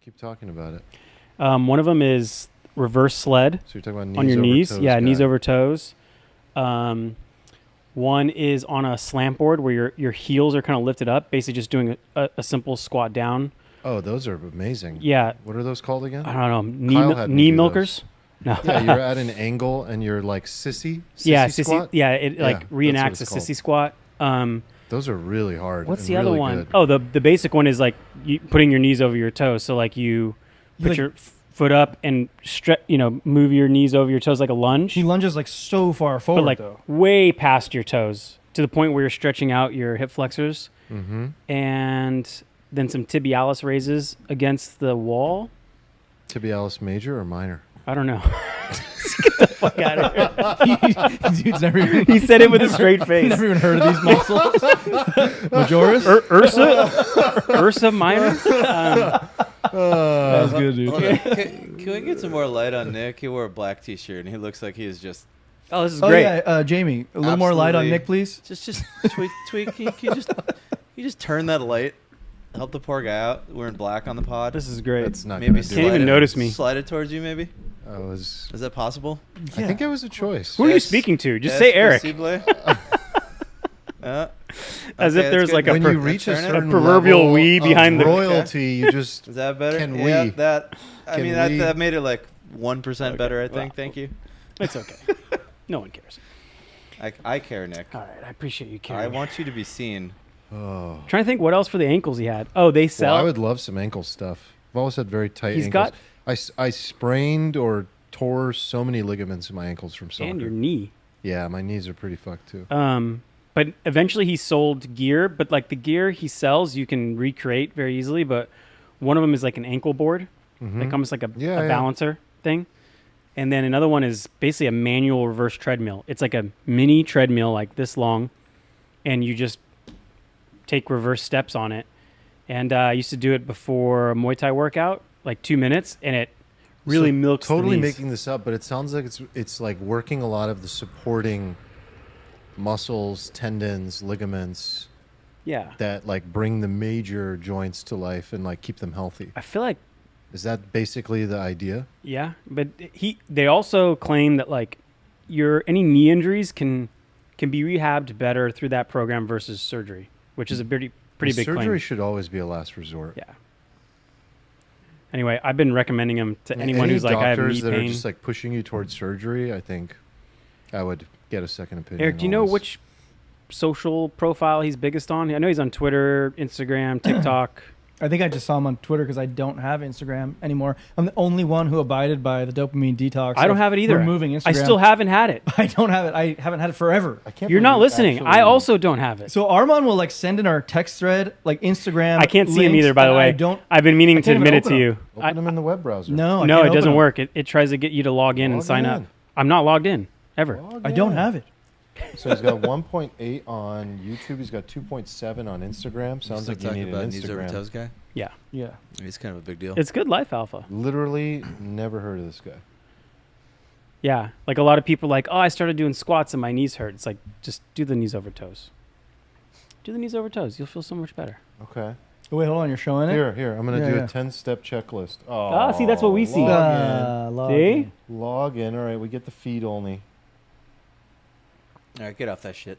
Keep talking about it. One of them is reverse sled. So you're talking about knees on your over knees. toes Yeah, guy. knees over toes. One is on a slant board where your heels are kind of lifted up, basically just doing a simple squat down. Oh, those are amazing. Yeah. What are those called again? I don't know. Kyle had me Knee do milkers? No. Yeah, you're at an angle and you're like sissy Yeah, squat? Yeah, it Yeah, like that's reenacts a what it's sissy squat. Those are really hard. What's and the other really one? good. Oh, the basic one is like putting your knees over your toes. So like you put your foot up and move your knees over your toes like a lunge. He lunges like so far forward, but like though. way past your toes to the point where you're stretching out your hip flexors. Mm-hmm. And then some tibialis raises against the wall. Tibialis major or minor? I don't know. Get the fuck out of here. Dude's never even, He said it with a straight face. never even heard of these muscles. Majoris? Ursa minor? That's good, dude. Hold on. Can we get some more light on Nick? He wore a black t-shirt and he looks like he is just Oh, this is Oh, great. yeah, Jamie, a little more light on Absolutely. Nick, please. just tweak. Can you just turn that light? Help the poor guy out. We're in black on the pod. This is great. That's not Maybe gonna do Can't it. even notice me. Slide it towards you, maybe. Is Is that possible? I think it was a choice. Who are you Yes. speaking to? Just say Eric. As if there's like a When per- you reach a Turn it. certain proverbial level we of behind the- royalty, you just Is that better? Can yeah, we? that. I Can mean, we? that made it like 1% better. I think. Well, Thank you. It's okay. No one cares. I care, Nick. All right, I appreciate you caring. I want you to be seen. oh. Trying to think what else for the ankles he had. Oh, they sell. Well, I would love some ankle stuff. I've always had very tight He's ankles. got- I sprained or tore so many ligaments in my ankles from soccer. and your knee. Yeah, my knees are pretty fucked too. But eventually he sold gear, but like the gear he sells, you can recreate very easily. But one of them is like an ankle board, like almost like a Yeah, yeah. balancer thing. And then another one is basically a manual reverse treadmill. It's like a mini treadmill, like this long, and you just take reverse steps on it. And I used to do it before a Muay Thai workout, like 2 minutes, and it really So milks the totally knees. making this up, but it sounds like it's like working a lot of the supporting muscles, tendons, ligaments Yeah. that like bring the major joints to life and like keep them healthy. I feel like Is that basically the idea? yeah, but they also claim that like any knee injuries can be rehabbed better through that program versus surgery, which is a pretty big Surgery claim. should always be a last resort. Yeah. Anyway, I've been recommending them to anyone Any who's like, I have doctors knee that pain. are just like pushing you towards surgery, I think I would get a second opinion. Eric, do you know always. which social profile he's biggest on? I know he's on Twitter, Instagram, TikTok. I think I just saw him on Twitter because I don't have Instagram anymore. I'm the only one who abided by the dopamine detox. I don't of have it either. Removing Instagram. I still haven't had it. I don't have it. I haven't had it forever. I can't You're not believe listening. actually- I also don't have it. So Arman will like send in our text thread like Instagram. I can't see him links, either, by the and way. I don't. I've been meaning I to can't even admit it open to them. you. Open them in the web browser. No, I No, can't it open doesn't them. work. It tries to get you to log in and Log sign in. up. I'm not logged in ever. Log I don't in. have it. So he's got 1.8 on YouTube. He's got 2.7 on Instagram. Sounds like you need an knees over Instagram. toes guy. Yeah. Yeah. He's kind of a big deal. It's good life, Alpha. Literally never heard of this guy. Yeah. Like a lot of people are like, oh, I started doing squats and my knees hurt. It's like, just do the knees over toes. Do the knees over toes. You'll feel so much better. Okay. Oh, wait, hold on. You're showing it. Here. I'm going to Yeah, do yeah. a 10-step checklist. Oh, Ah, see, that's what we see. Log See? in. Log in. All right, we get the feed only. All right, get off that shit.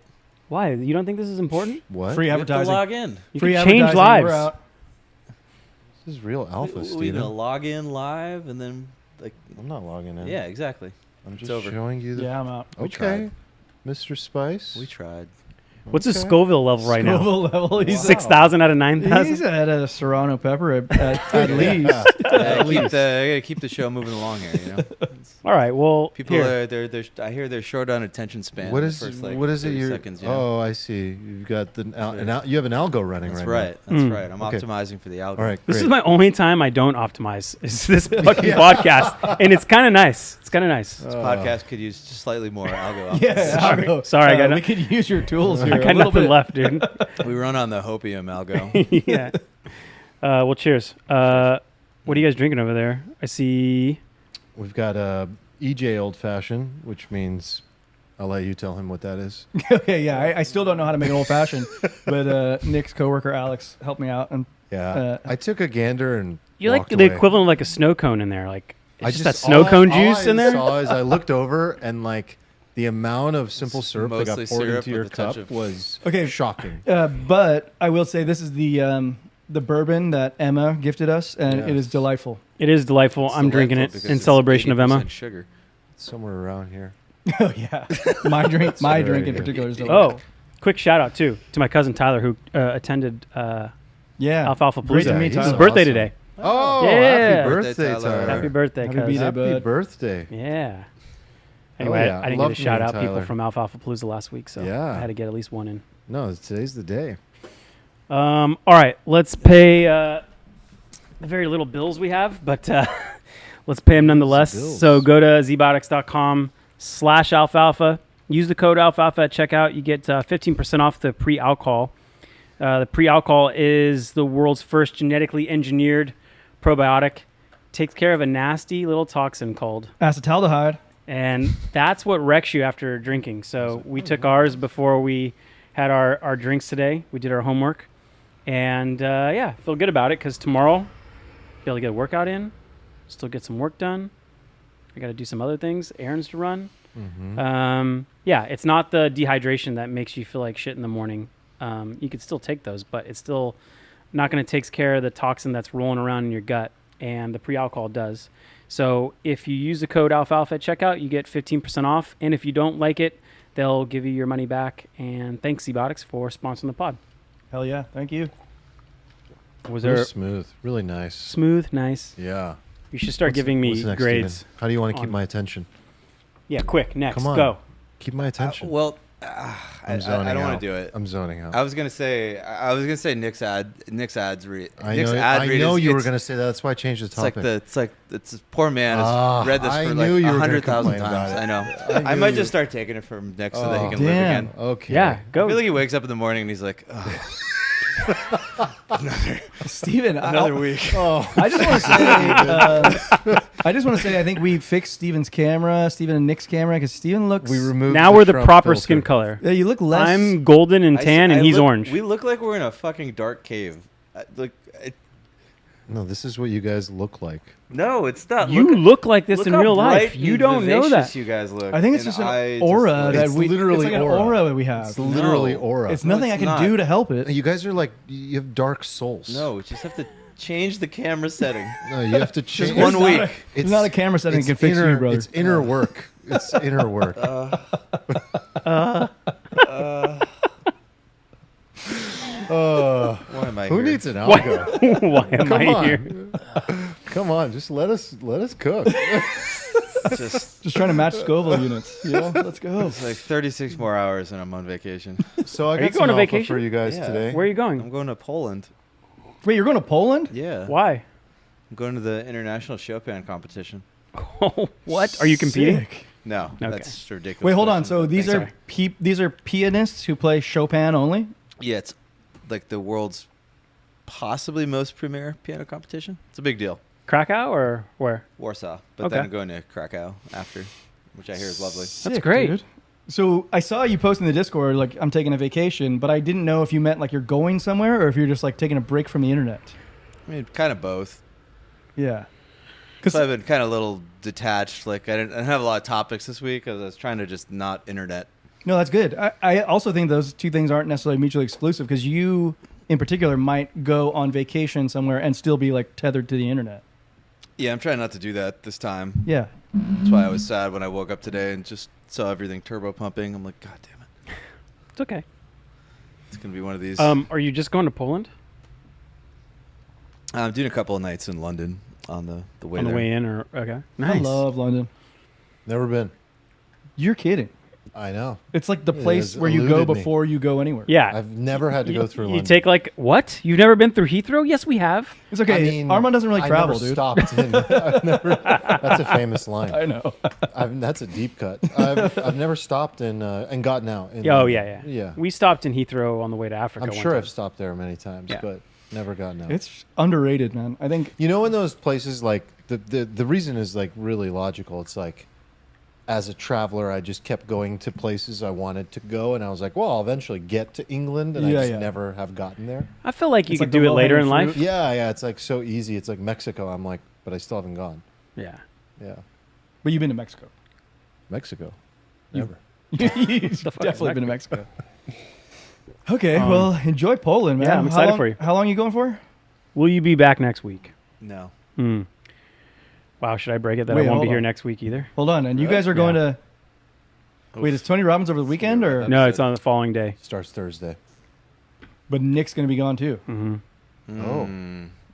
Why? You don't think this is important? What? Free You have to advertising. log in. You Free can change advertising. lives. We're out. This is real alpha, We Steven. gonna log in live and then like I'm not logging in. yeah, exactly. I'm it's just over. showing you the... Yeah, I'm out. We Okay. tried. Mr. Spice. We tried. What's his Okay. Scoville level right now? Scoville level. He's, 6,000 out of he's 9,000? at a Serrano pepper at least. I gotta keep the show moving along here. You know, All right, well, people here. they're I hear they're short on attention span. What the is first, like, what is it? 30 You're, seconds, you know? Oh, I see. You've got you have an algo running That's right right. That's Mm. right. I'm Okay. optimizing for the algorithm. now. All right, This great. is my only time I don't optimize. Is this fucking podcast, and it's kind of nice. It's kind of nice. This podcast could use just slightly more algo. Yeah, Sorry. algo. Sorry, I got we could use your tools here. I a got little nothing bit. left, dude. We run on the hopium algo. Yeah. Well, cheers. What are you guys drinking over there? I see. We've got EJ Old Fashioned, which means I'll let you tell him what that is. Okay, yeah, I still don't know how to make an old fashioned, but Nick's coworker Alex helped me out, and Yeah, I took a gander and You're like walked the away. equivalent of like a snow cone in there. Like it's I just that snow cone all juice in I there. saw is I looked over and like the amount of simple syrup that got mostly poured syrup into your with a touch cup of- was Okay. shocking. But I will say this is the bourbon that Emma gifted us, and it is Yes. delightful. It is delightful. It's I'm drinking delightful it because in it's celebration of Emma. 80% Sugar. It's somewhere around here. Oh yeah, my drink right in here. particular is delightful. Oh, quick shout out too to my cousin Tyler who attended Yeah, Alfalfa Great to Palooza. meet It's his Tyler. birthday Awesome. today. Oh, Yeah. happy Birthday, birthday, Tyler. Tyler. Happy birthday, Happy cuz. B-Day, Happy bud. birthday. Yeah. Anyway, yeah. I didn't Love get to shout meeting out people Tyler. from Alfalfa Palooza last week, so Yeah. I had to get at least one in. No, today's the day. All right, let's pay the very little bills we have, but let's pay them nonetheless. bills. So go to zbiotics.com/alfalfa. Use the code alfalfa at checkout. You get 15% off the pre-alcohol. The pre-alcohol is the world's first genetically engineered probiotic. Takes care of a nasty little toxin called, acetaldehyde. and that's what wrecks you after drinking. So we took ours before we had our drinks today. We did our homework. And yeah, feel good about it because tomorrow, be able to get a workout in, still get some work done. I got to do some other things, errands to run. Yeah, it's not the dehydration that makes you feel like shit in the morning. You could still take those, but it's still not going to take care of the toxin that's rolling around in your gut, and the pre-alcohol does. So if you use the code alfalfa at checkout, you get 15% off. And if you don't like it, they'll give you your money back. And thanks, Zbiotics, for sponsoring the pod. Hell yeah, thank you. Was Really there smooth. Really nice. smooth, nice? Yeah. You should start What's- giving me what's next, grades. Steven? How do you want to keep on- my attention? Yeah, quick. Next, Come on. go. Keep my attention. I I'm zoning don't out. want to do it. I'm zoning out. I was gonna say Nick's ads read. I Nick's know, ad I read know is- you were it's- going to say that. That's why I changed the It's like topic. it's this poor man has read this I for knew like you were gonna 100,000 complain times. about it. I know. I I knew might you- just start taking it from Nick so that he Oh, can live damn. again. Okay. Yeah, go. I feel like he wakes up in the morning and he's like, Steven, another week. Oh, I just want to say, I think we fixed Steven's camera, Steven and Nick's camera, because Steven looks. we removed. Now we're the Trump proper filter. skin color. Yeah, you look less. I'm golden and tan, and he's orange. We look like we're in a fucking dark cave. No, this is what you guys look like. No, it's not. You look like this in how real life. bright You and don't know vivacious that. You guys look. I think it's And just an I aura like- that It's we. literally it's like aura. an aura that we have. It's literally No. aura. It's nothing it's I can not. do to help it. You guys are like you have dark souls. No, we just have to change the camera setting. No, you have to change. one It's not week. a- It's not a camera setting that can fix inner, you, brother. It's inner work. It's inner work. Why am I Who here? needs an Why, algo? why am Come I on. here? Come on, just let us cook. Just Just trying to match Scoville units. Yeah, let's go. it's like 36 more hours and I'm on vacation. So I you got going some on alpha vacation? for you guys Yeah. today. Where are you I'm going? going to Poland. Wait, you're going to Poland? Yeah. Why? I'm going to the international Chopin competition. What? Are you competing? Sick. No, Okay. that's ridiculous. Wait, hold on. question, So but these thanks. are these are pianists who play Chopin only. Yeah, it's like the world's possibly most premier piano competition. It's a big deal. Krakow or where? Warsaw, but Okay. then I'm going to Krakow after, which I hear is lovely. Sick, great. dude. So I saw you post in the Discord like I'm taking a vacation, but I didn't know if you meant like you're going somewhere or if you're just like taking a break from the internet. I mean, kind of both. Yeah. So I've been kind of a little detached. Like I didn't have a lot of topics this week because I was trying to just not internet. No, that's good. I also think those two things aren't necessarily mutually exclusive because you, in particular, might go on vacation somewhere and still be like tethered to the internet. Yeah, I'm trying not to do that this time. Yeah. That's why I was sad when I woke up today and just saw everything turbo pumping. I'm like, God damn it. It's okay. It's going to be one of these. Are you just going to Poland I'm doing a couple of nights in London on the way on the there. way in? Or okay, I nice. love London. Never been. You're kidding. I know. It's like the It place has where you go eluded me. before you go anywhere. Yeah. I've never had to go through You London. take like what? You've never been through Heathrow? Yes, we have. It's okay. I mean, Arman doesn't really I travel, never dude. Stopped in, I've never, that's a famous line. I know. That's a deep cut. I've never stopped in and gotten out. In Oh London. yeah. Yeah. We stopped in Heathrow on the way to Africa. I'm one sure time. I've stopped there many times, Yeah. but never gotten out. It's underrated, man. I think. You know, in those places, like the reason is like really logical. It's like as a traveler, I just kept going to places I wanted to go, and I was like, well, I'll eventually get to England, and I just never have gotten there. I feel like you It's could like do the it later in low-hanging life. fruit. Yeah, it's like so easy. It's like Mexico. I'm like, but I still haven't gone. Yeah. Yeah, But you've been to Mexico. Mexico, You- never. You've The fuck is definitely been to Mexico. Okay, Um, well, enjoy Poland, man. yeah, I'm How excited long- for you. How long are you going for? Will you be back next week? No. Hmm. Wow, should I break it that Wait, I won't hold be here on. next week either? Hold on, and you Really? guys are going to. Wait, is Tony Robbins over the weekend, or? No, it's on the following day. Starts Thursday. But Nick's going to be gone too. Hmm. Oh.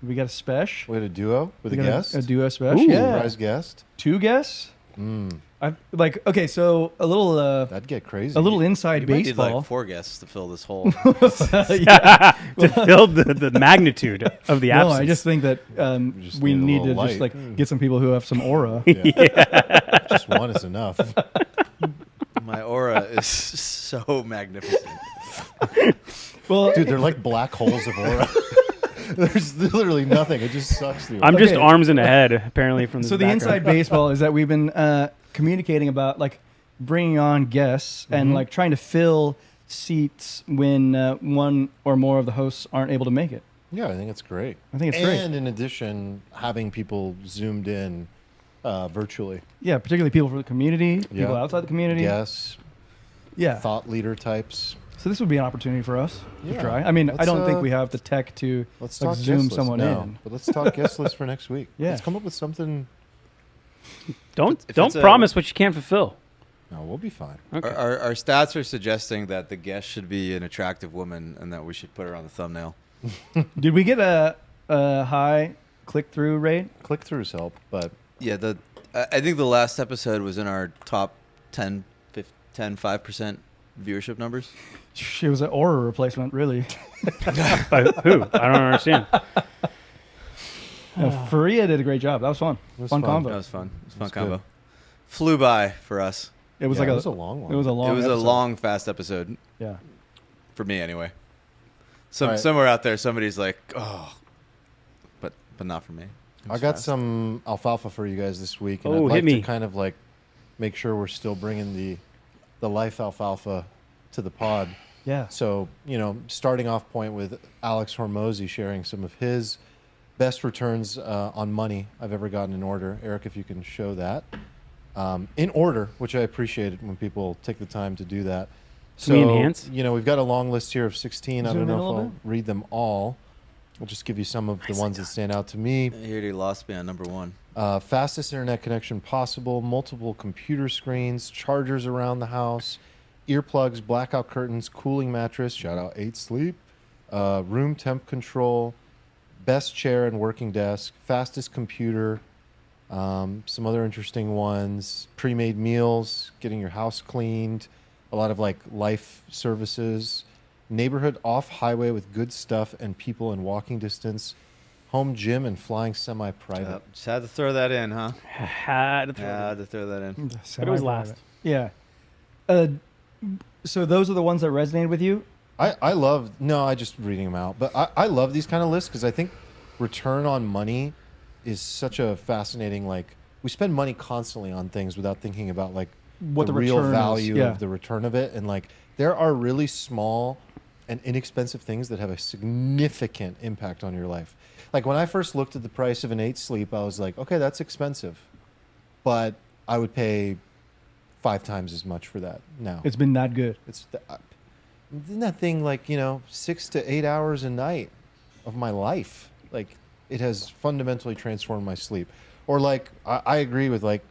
We got a special. Wait, a duo with a We got guest? A duo special. Ooh. Yeah. Surprise guest? 2 guests. Mm, I like. Okay, so a little that'd get crazy. inside You might need baseball. like 4 guests to fill this hole. Yeah. To fill the magnitude of the No, absence. I just think that We just we need a need to little just light. like get some people who have some aura. Yeah. Just one is enough. My aura is so magnificent. Well, Dude, they're like black holes of aura. There's literally nothing. It just sucks through. I'm just Okay. arms and a head, apparently, from this so the background. inside baseball is that we've been communicating about like bringing on guests and like trying to fill seats when one or more of the hosts aren't able to make it. Yeah, I think it's great. I think it's great. And in addition, having people zoomed in virtually. Yeah, particularly people from the community, people Yeah. outside the community. Yes, Yeah. thought leader types. So this would be an opportunity for us to Yeah. try. I mean, I Let's, don't think we have the tech to Let's like talk zoom guest list. someone No, in. but let's talk guest list for next week. Yeah. Let's come up with something. Don't If don't it's a- promise what you can't fulfill. No, we'll be fine. Okay. Our stats are suggesting that the guest should be an attractive woman and that we should put her on the thumbnail. Did we get a high click-through rate? Click-throughs help, but Yeah, I think the last episode was in our top 10, 5% viewership numbers. It was an aura replacement, really. By who? I don't understand. Faria did a great job. That was fun. It was Fun fun. combo. That was fun. It was a fun That's combo. good. Flew by for us. It was yeah, like it was a long one. It was a long. it was a episode. long, fast episode Yeah. for me anyway. All right. Somewhere out there, somebody's like, oh, but not for me. It I was got fast. some alfalfa for you guys this week, and Oh, I'd hit like me. to kind of like make sure we're still bringing the life alfalfa to the pod. Yeah. So, starting off point with Alex Hormozy sharing some of his best returns on money I've ever gotten in order. Eric, if you can show that. In order, which I appreciate when people take the time to do that. Can we enhance? We've got a long list here of 16. I Zoom don't in a know if little I'll read them all. I'll just give you some of the ones that stand out to me. He already lost me on number 1. Fastest internet connection possible, multiple computer screens, chargers around the house, earplugs, blackout curtains, cooling mattress, shout out 8 Sleep, room temp control, best chair and working desk, fastest computer, some other interesting ones, pre-made meals, getting your house cleaned, a lot of like life services, neighborhood off highway with good stuff and people in walking distance, home gym and flying semi-private. Just had to throw that in, huh? Had to throw it in. Had to throw that in. But it was Semi-private. last. Yeah. So those are the ones that resonated with you? I love, no, I just reading them out, but I love these kind of lists because I think return on money is such a fascinating, like, we spend money constantly on things without thinking about like What the the real return is, value yeah. of the return of it. And like, there are really small and inexpensive things that have a significant impact on your life. Like when I first looked at the price of an 8 Sleep, I was like, okay, that's expensive, but I would pay 5 times as much for that now. It's been that good. Isn't that thing like 6 to 8 hours a night of my life? Like it has fundamentally transformed my sleep. Or like I agree with like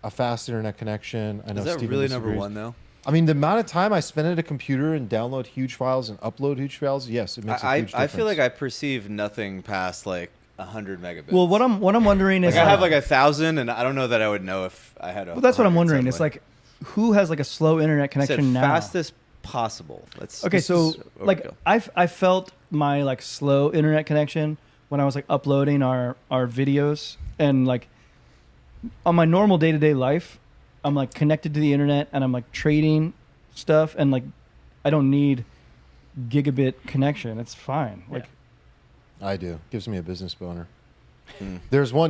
a fast internet connection. I know Is that Steven really number disagrees. 1 though? I mean, the amount of time I spend at a computer and download huge files and upload huge files, yes, it makes a huge difference. I feel like I perceive nothing past like 100 megabits. Well, what I'm wondering is like I have like 1,000, and I don't know that I would know if I had a. well, that's what I'm 100 wondering. It's suddenly. like who has like a slow internet I said connection now? fastest possible. That's Okay, so like I felt my like slow internet connection when I was like uploading our videos, and like on my normal day-to-day life, I'm like connected to the internet and I'm like trading stuff, and like I don't need gigabit connection. It's fine. Like I do. Gives me a business boner. There's one,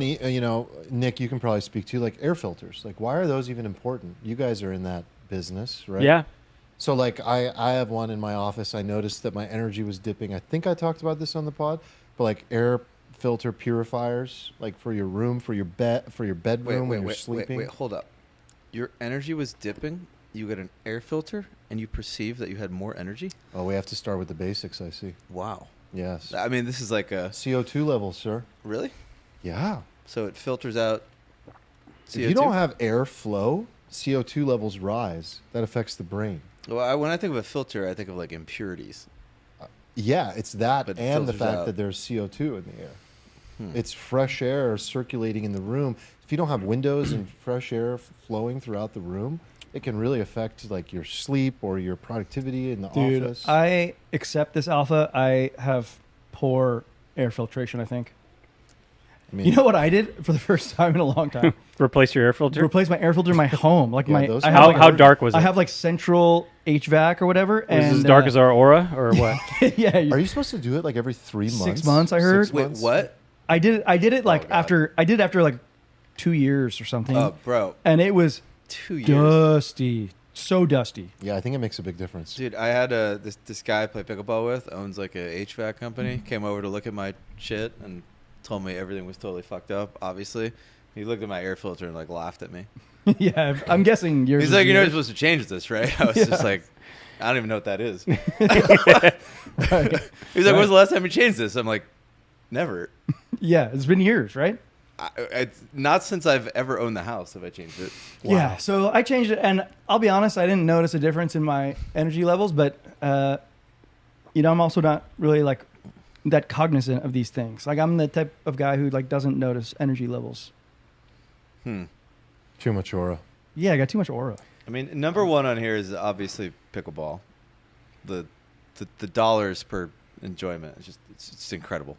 Nick, you can probably speak to, like air filters. Like, why are those even important? You guys are in that business, right? Yeah. So, like, I have one in my office. I noticed that my energy was dipping. I think I talked about this on the pod, but like air filter purifiers, like for your room, for your bedroom when you're sleeping. Wait, hold up. Your energy was dipping. You got an air filter, and you perceived that you had more energy. Oh, we have to start with the basics. I see. Wow. Yes. I mean, this is like a CO2 levels, sir. really. Yeah. So it filters out CO2? If you don't have airflow, CO2 levels rise. That affects the brain. Well, when I think of a filter, I think of like impurities. Yeah, it's that But it and the filters fact out. that there's CO2 in the air. It's fresh air circulating in the room. If you don't have windows and fresh air flowing throughout the room, it can really affect like your sleep or your productivity in the Dude, office. I accept this alpha. I have poor air filtration, I think. I mean, You know what I did for the first time in a long time? Replace your air filter. Replace my air filter in my home. Like Yeah, those I are- have How like how dark was it? I have like central HVAC or whatever. Was and it as dark as our aura or what? yeah. are you supposed to do it like every 3 months? 6 months, I heard. 6 Wait, months? what? I did it like God. after like 2 years or something. Oh, bro, And it was 2 years. dusty. So dusty. Yeah, I think it makes a big difference. Dude, I had this guy I play pickleball with, owns like a HVAC company, came over to look at my shit and told me everything was totally fucked up, obviously. He looked at my air filter and like laughed at me. Yeah, I'm guessing yours. He's is like, you're not yours. supposed to change this, right? I was just like, I don't even know what that is. Right. He's like, when's the last time you changed this? I'm like, never. Yeah, it's been years, right? Not since I've ever owned the house have I changed it. Yeah, so I changed it, and I'll be honest, I didn't notice a difference in my energy levels, but I'm also not really like that cognizant of these things. Like I'm the type of guy who like doesn't notice energy levels. Too much aura. Yeah, I got too much aura. I mean, number one on here is obviously pickleball. The dollars per enjoyment is it's incredible.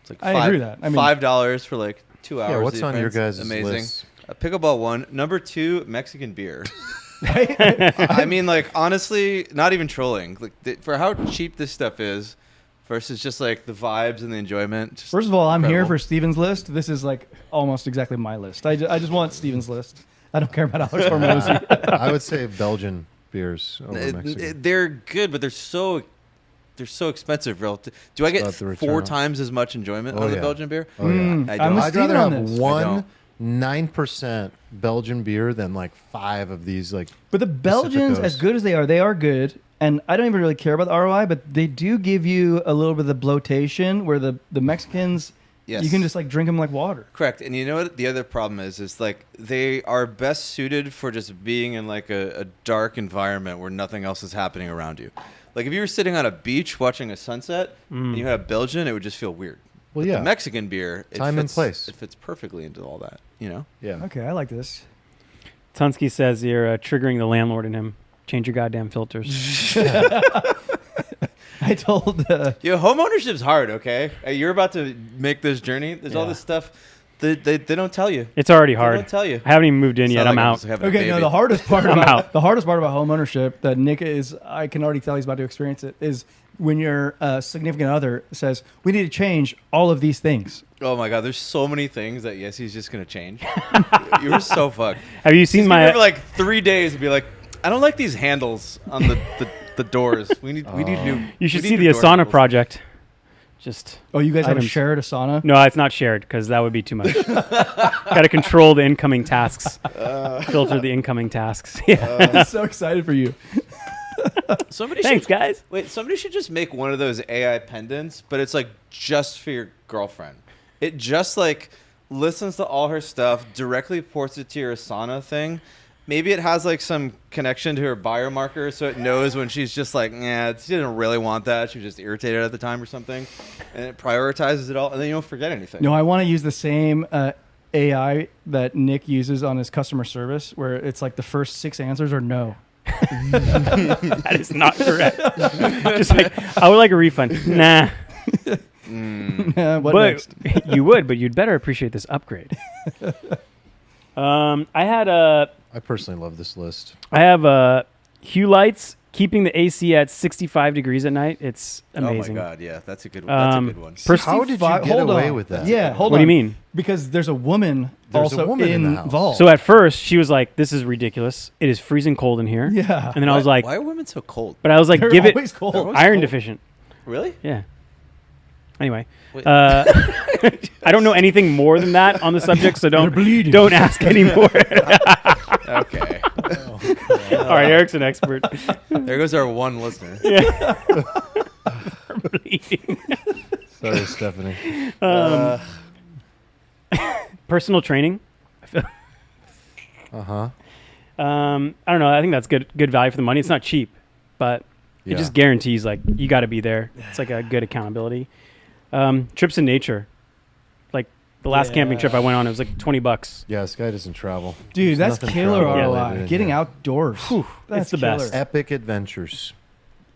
It's like I agree with that. I mean- $5 for like 2 hours. Yeah, what's of on your events. guys' Amazing. list? Pickleball one. Number two, Mexican beer. Right? I mean, like honestly, not even trolling. Like for how cheap this stuff is, versus just like the vibes and the enjoyment. Just First of all, I'm here incredible. for Steven's list. This is like almost exactly my list. I just want Steven's list. I don't care about Alex Hormozy. I would say Belgian beers over Mexican. They're good, but they're so expensive. Relative. Do I get About the return 4 on- times as much enjoyment Oh, on the yeah. Belgian beer? Oh, yeah. Mm, I I'm don't. with I'd Steven rather on have this. one 9% Belgian beer than like 5 of these like. But the Belgians, Pacificos. as good as they are good. And I don't even really care about the ROI, but they do give you a little bit of the bloatation where the Mexicans, Yes. you can just like drink them like water. Correct. And you know what the other problem is like they are best suited for just being in like a dark environment where nothing else is happening around you. Like if you were sitting on a beach watching a sunset and you had Belgian, it would just feel weird. Well, But yeah. the Mexican beer, Time and place. It fits perfectly into all that, you know? Yeah. Okay, I like this. Tunsky says you're triggering the landlord in him. Change your goddamn filters. I told Yo, home ownership's hard, okay? You're about to make this journey. There's all Yeah. this stuff that they don't tell you. It's already They hard. don't tell you. I haven't even moved in It's yet. not I'm like out. just having a okay, no, baby. the hardest part I'm about out. the hardest part about home ownership that Nick is, I can already tell he's about to experience it, is when your significant other says, "We need to change all of these things." Oh my god, there's so many things that yes, he's just gonna change. You were so fucked. Have you seen He's my? gonna for like 3 days and be like, I don't like these handles on the doors. We need new. You should we see need the new door Asana handles." project. Just Oh, you guys have a Items. shared Asana? no, it's not shared because that would be too much. Got to control the incoming tasks. Filter the incoming tasks. Yeah. I'm so excited for you. Somebody Thanks, should, guys. Wait, somebody should just make one of those AI pendants, but it's like just for your girlfriend. It just like listens to all her stuff, directly ports it to your Asana thing. Maybe it has like some connection to her biomarker, so it knows when she's just like, yeah, she didn't really want that. She was just irritated at the time or something, and it prioritizes it all, and then you don't forget anything. No, I want to use the same AI that Nick uses on his customer service, where it's like the first 6 answers are no. That is not correct. Just like I would like a refund. Nah, What but next? you would, but you'd better appreciate this upgrade. I had a. I personally love this list. I have Hue lights keeping the AC at 65 degrees at night. It's amazing. Oh my god, yeah, that's a good one. Hold How did you get away on. with that? Yeah, hold What on. do you mean? Because there's a woman There's a also woman in the house. involved. So at first she was like, "This is ridiculous. It is freezing cold in here." Yeah. And then I was like, why are women so cold? but I was like, They're give it always cold. They're always iron cold. deficient. Really? Yeah. Anyway, Wait. I don't know anything more than that on the subject, so don't ask anymore. Okay. All right, Eric's an expert. There goes our one listener. Bleeding. Sorry, Stephanie. Personal training. Uh-huh. I don't know. I think that's good value for the money. It's not cheap, but it just guarantees like you got to be there. It's like a good accountability. Trips in nature, like the last camping trip I went on, it was like $20. Yeah, this guy doesn't travel. Dude, There's that's nothing killer travel ROI. related in Getting here. outdoors. That's it's the killer. best. Epic adventures.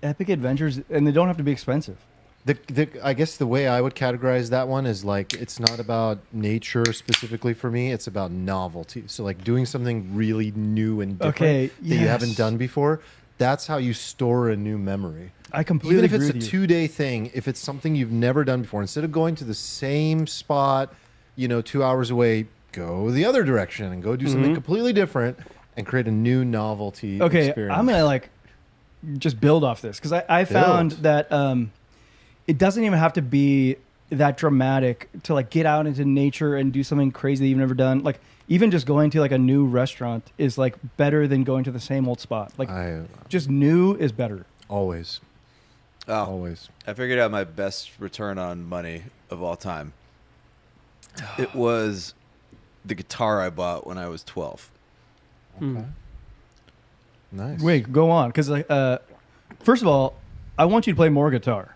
Epic adventures, and they don't have to be expensive. I guess the way I would categorize that one is like it's not about nature specifically for me. It's about novelty. So like doing something really new and different Okay, that you haven't done before. That's how you store a new memory. I completely Even if agree it's a with you. 2-day thing, if it's something you've never done before, instead of going to the same spot, 2 hours away, go the other direction and go do something completely different and create a new novelty Okay, experience. I'm gonna just build off this because I found Build. that it doesn't even have to be that dramatic to get out into nature and do something crazy that you've never done. Like even just going to a new restaurant is better than going to the same old spot. Just new is better. Always. Oh, Always. I figured out my best return on money of all time. It was the guitar I bought when I was 12. Okay. Nice. Wait, go on because first of all, I want you to play more guitar.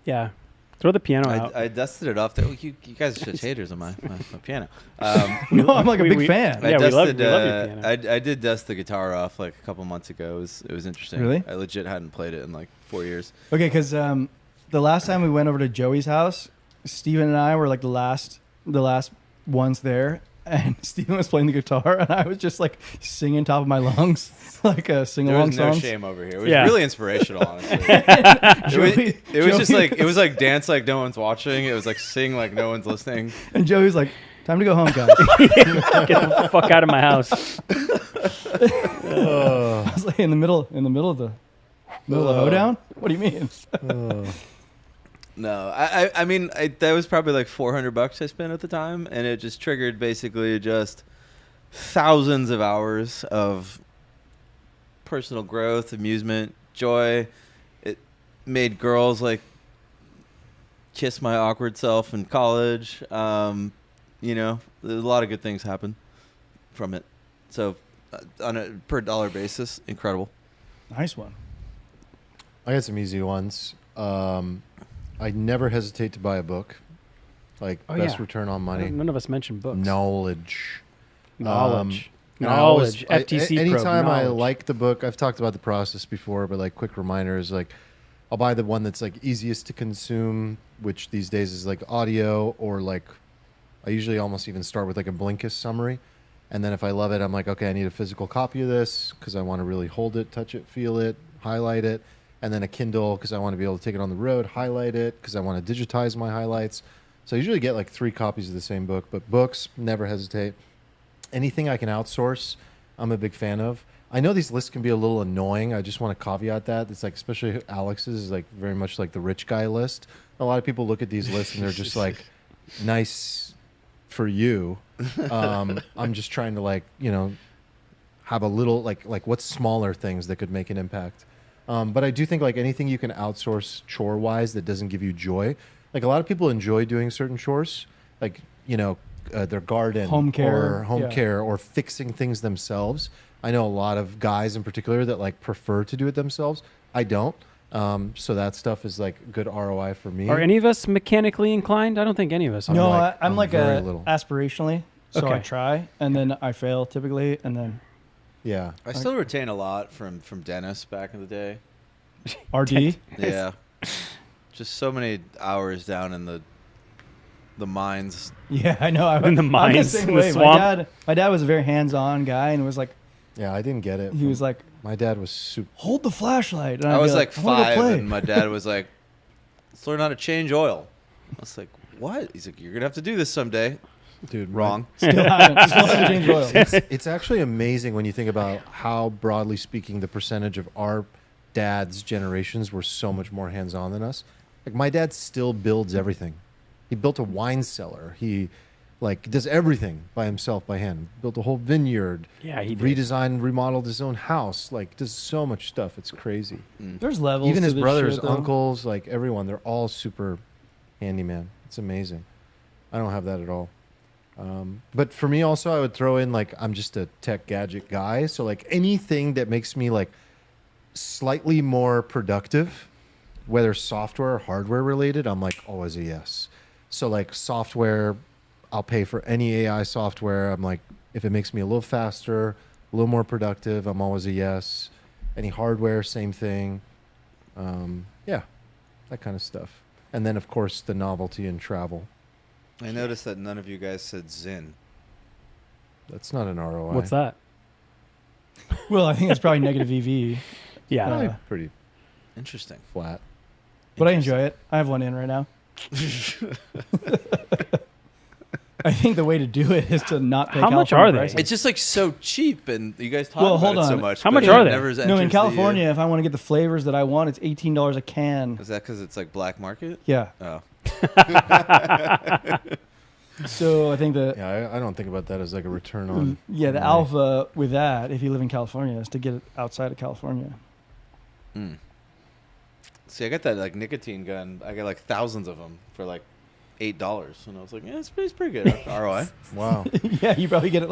Yeah, throw the piano out. I dusted it off. You guys are such haters on my piano. No, I'm a big we- fan. Yeah, we love your piano. I did dust the guitar off a couple months ago. It was interesting. Really? I legit hadn't played it in 4 years. Okay, because the last time we went over to Joey's house, Steven and I were the last ones there, and Steven was playing the guitar, and I was just singing top of my lungs, sing There along was no songs. shame over here. It was Yeah. really inspirational, honestly. Joey- It was just Joey- it was dance like no one's watching. It was sing like no one's listening. And Joey's like, "Time to go home, guys." Get the fuck out of my house. I was in the middle of the hoedown. What do you mean? No, I mean that was probably $400 I spent at the time, and it just triggered basically just thousands of hours of personal growth, amusement, joy. It made girls kiss my awkward self in college. There's a lot of good things happen from it. So on a per dollar basis, incredible. Nice one. I got some easy ones. I never hesitate to buy a book. Best return on money. None of us mentioned books. Knowledge. Knowledge. And I always- Knowledge. FTC probe. anytime I Knowledge. like the book, I've talked about the process before, but quick reminders, I'll buy the one that's easiest to consume, which these days is audio, or I usually almost even start with a Blinkist summary. And then if I love it, I'm okay, I need a physical copy of this because I want to really hold it, touch it, feel it, highlight it. And then a Kindle because I want to be able to take it on the road, highlight it because I want to digitize my highlights. So I usually get 3 copies of the same book, but books, never hesitate. Anything I can outsource, I'm a big fan of. I know these lists can be a little annoying. I just want to caveat that. It's especially Alex's is very much the rich guy list. A lot of people look at these lists and they're just nice for you. I'm just trying to have a little what's smaller things that could make an impact. But I do think anything you can outsource chore wise that doesn't give you joy. A lot of people enjoy doing certain chores, their garden, Home care, care, or fixing things themselves. I know a lot of guys in particular that prefer to do it themselves. I don't. So that stuff is good ROI for me. Are any of us mechanically inclined? I don't think any of us are. No, I'm I'm very little. aspirationally. So I Okay. try, and then I fail typically, and then Yeah. I still retain a lot from Dennis back in the day. RD. Yeah, just so many hours down in the mines. Yeah, I know. In the I'm mines, same in the way. swamp. My dad was a very hands-on guy, and was Yeah, I didn't get it. he was My dad was super. Hold the flashlight. And I I'd be was like "I wanna go 5, play." and my dad was like, "Let's learn how to change oil." I was like, "What?" He's like, "You're gonna have to do this someday." Dude, Wrong. Still haven't changed oil. It's actually amazing when you think about how, broadly speaking, the percentage of our dad's generations were so much more hands-on than us. Like, my dad still builds everything. He built a wine cellar. He does everything by himself, by hand. Built a whole vineyard. Yeah, he did. redesigned, remodeled his own house. Like, does so much stuff. It's crazy. There's levels. Even to his this brothers, shit, though. uncles, like everyone, they're all super handyman. It's amazing. I don't have that at all. But for me also, I would throw in I'm just a tech gadget guy. So anything that makes me slightly more productive, whether software or hardware related, I'm always a yes. So software, I'll pay for any AI software. I'm if it makes me a little faster, a little more productive, I'm always a yes. Any hardware, same thing. Yeah, that kind of stuff. And then of course the novelty and travel. I noticed that none of you guys said Zen. That's not an ROI. What's that? Well, I think it's probably negative EV. Yeah. Probably pretty Interesting. flat. But I enjoy it. I have one in right now. I think the way to do it is to not pay How much California are they? prices. It's just so cheap, and you guys talk Well, about hold it so on. much. How but much it are they? never No, in enters the, California, if I want to get the flavors that I want, it's $18 a can. is that because it's black market? Yeah. Oh, So I think the Yeah, I don't think about that as a return on. the money. alpha with that, if you live in California, is to get it outside of California. see, I got that nicotine gun. I got thousands of them for $8, and I was like, yeah, it's pretty good ROI. Wow. Yeah, you probably get it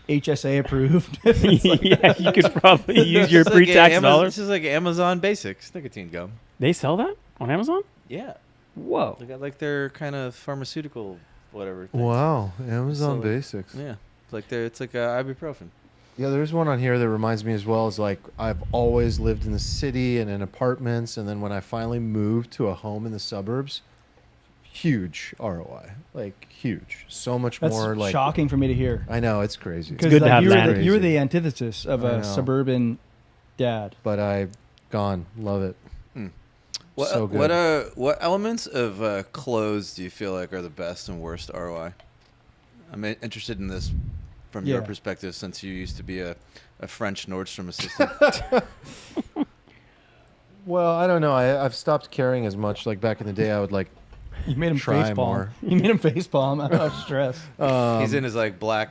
HSA approved. Yeah, you could probably use your It's pre-tax This dollars. is Amazon Basics nicotine gum. They sell that on Amazon? Yeah, Whoa. they got their kind of pharmaceutical whatever. Thing. Wow. Amazon So, Basics. Yeah, it's like ibuprofen. Yeah, there's one on here that reminds me as well. Is I've always lived in the city and in apartments, and then when I finally moved to a home in the suburbs, huge ROI, huge, so much That's more. shocking for me to hear. I know it's crazy, Because good to have you, that. you were the antithesis of I a know. suburban dad. but I've gone, love it. What So good. what elements of clothes do you feel are the best and worst ROI? I'm interested in this from your Yeah. perspective, since you used to be a French Nordstrom assistant. Well, I don't know. I've stopped caring as much. Back in the day, I would You made him Try facepalm. more. You made him facepalm out of stress. He's in his black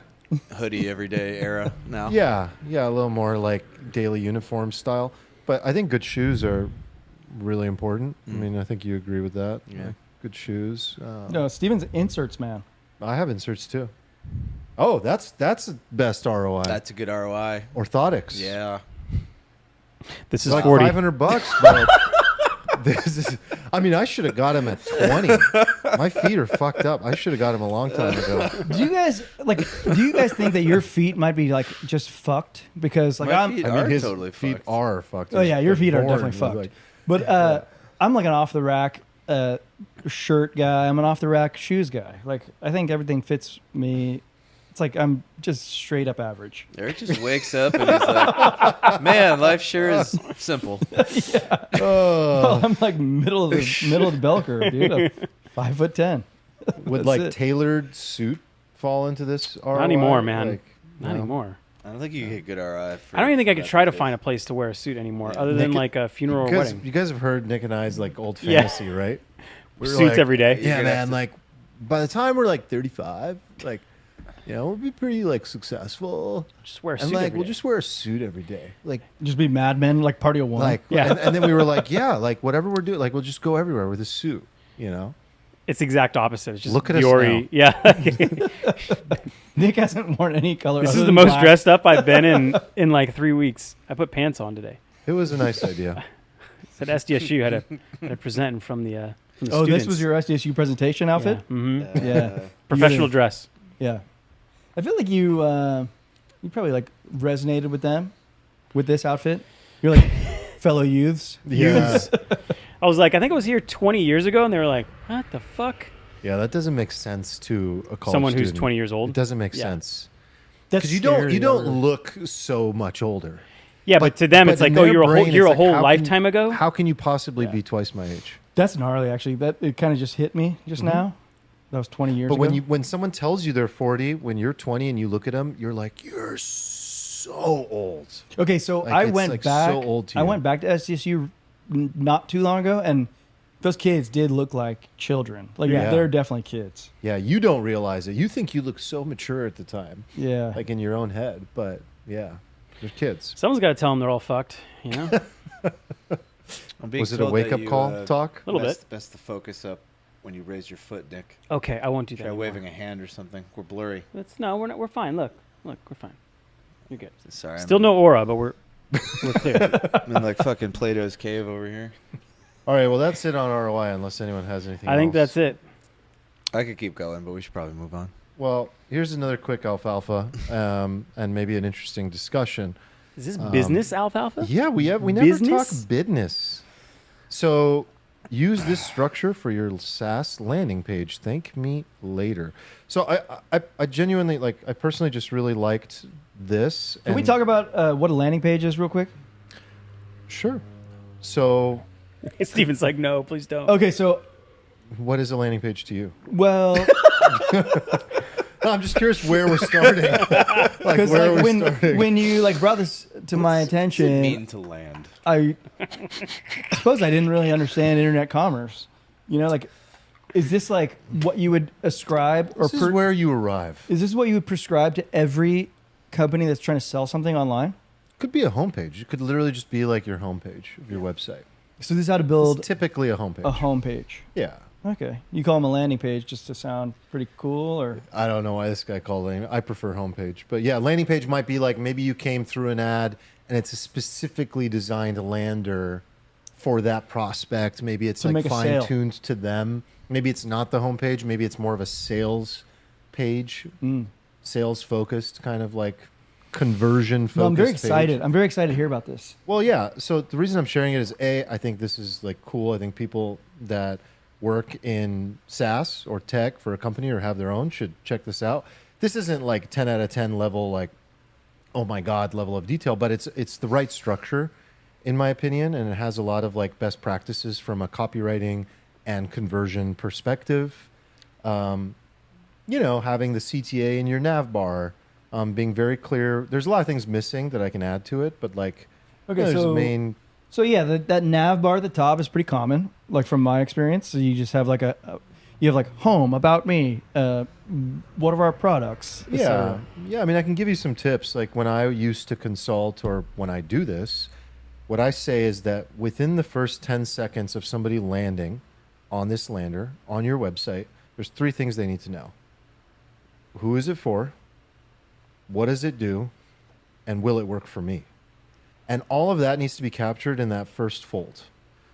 hoodie everyday era now. Yeah, a little more daily uniform style. But I think good shoes are really important. I mean, I think you agree with that. Yeah. Good shoes. No, Steven's inserts, man. I have inserts too. Oh, that's the best ROI. That's a good ROI. Orthotics. Yeah. This is Like 40. $500, but this is. I mean, I should have got him at 20. My feet are fucked up. I should have got him a long time ago. Do you guys think that your feet might be just fucked? Because My feet I mean, are his totally feet fucked. are fucked. Oh yeah, your feet are Born definitely with, fucked. But I'm an off the rack shirt guy. I'm an off the rack shoes guy. I think everything fits me. It's I'm just straight up average. Eric just wakes up and he's like, "Man, life sure is simple." Oh, Middle of the bell curve, dude. I'm 5'10". would That's it. tailored suit fall into this ROI? Not anymore, man. No. Not anymore. I don't think you get good ROI. I don't even think I could try to find a place to wear a suit anymore, Yeah. other than Nick- a funeral or Because wedding. you guys have heard Nick and I's old Yeah. fantasy, right? We were Suits every day. Yeah, You're gonna man. have By the time we're 35, we'll be pretty successful, Just wear a and suit every we'll day. just wear a suit every day, Just be Mad Men, Party of One. Yeah. and then we were yeah, whatever we're doing, we'll just go everywhere with a suit, It's the exact opposite. It's just Look at us Dior-y. now. Yeah. Nick hasn't worn any color. This other is the than most black. dressed up I've been in 3 weeks. I put pants on today. It was a nice idea. At SDSU had a present from the Oh, students. this was your SDSU presentation outfit. Yeah. Hmm. Yeah. Professional dress. Yeah. I feel like you probably resonated with them with this outfit. You're fellow youths. Yeah, I was I think I was here 20 years ago, and they were like, "What the fuck?" yeah, that doesn't make sense to a college Someone who's student. 20 years old. It doesn't make Yeah. sense That's because you scary, don't though. look so much older. Yeah, but to them, but it's like, in oh, their brain, you're it's a like, whole how can- lifetime ago. How can you possibly Yeah. be twice my age? That's gnarly, actually. That it kind of just hit me just now. That was 20 years But ago. when someone tells you they're 40, when you're 20 and you look at them, you're like, you're so old. Okay, so Like, I it's, went like, back. so old to I you. went back to SDSU not too long ago, and those kids did look like children. Like Yeah. they're definitely kids. Yeah, you don't realize it. You think you look so mature at the time, Yeah. like in your own head. But yeah, they're kids. Someone's got to tell them they're all fucked. You know, I'm being Was it a told wake that up you, call talk? Little best, Best to focus up when you raise your foot, Nick. okay, I won't do that. Try anymore. waving a hand or something. We're blurry. No, we're not. We're fine. Look, we're fine. You're good. Sorry. Still no aura, but we're clear. I'm in like fucking Plato's cave over here. All right, well, that's it on ROI unless anyone has anything I think else. that's it. I could keep going, but we should probably move on. Well, here's another quick alfalfa and maybe an interesting discussion. Is this business alfalfa? Yeah, we never Business? talk business. So use this structure for your SaaS landing page. Thank me later. So I genuinely I personally just really liked this. Can we and- talk about what a landing page is real quick? Sure. So Steven's like, no, please don't. Okay, so what is a landing page to you? well, No, I'm just curious where we're starting. Like because where are we when starting? when you brought this to my attention, Mean to land. I suppose I didn't really understand internet commerce. You know, like, is this like what you would ascribe or This is where you arrive. is this what you would prescribe to every company that's trying to sell something online? Could be a homepage. It could literally just be like your homepage of your website. So this is how to build It's typically a homepage. a homepage. Yeah. Okay, you call them a landing page just to sound pretty cool, or I don't know why this guy called it. I prefer homepage. But yeah, landing page might be like maybe you came through an ad and it's a specifically designed lander for that prospect. Maybe it's To like make a sale. fine-tuned to them. Maybe it's not the homepage. Maybe it's more of a sales page, sales-focused, kind of like conversion-focused no, I'm very page. excited. I'm very excited to hear about this. Well, yeah. So the reason I'm sharing it is I think this is like cool. I think people that work in SaaS or tech for a company or have their own should check this out. This isn't like 10 out of 10 level, like, oh my God, level of detail, but it's the right structure in my opinion. And it has a lot of like best practices from a copywriting and conversion perspective. Having the CTA in your nav bar, being very clear. There's a lot of things missing that I can add to it, but like, Okay, there's so a main. So yeah, that nav bar at the top is pretty common, like from my experience. So you just have like you have like home, about me, what are our products? et Yeah. cetera. Yeah. I mean, I can give you some tips. Like when I used to consult or when I do this, what I say is that within the first 10 seconds of somebody landing on this lander on your website, there's 3 things they need to know. Who is it for? What does it do? And will it work for me? And all of that needs to be captured in that first fold.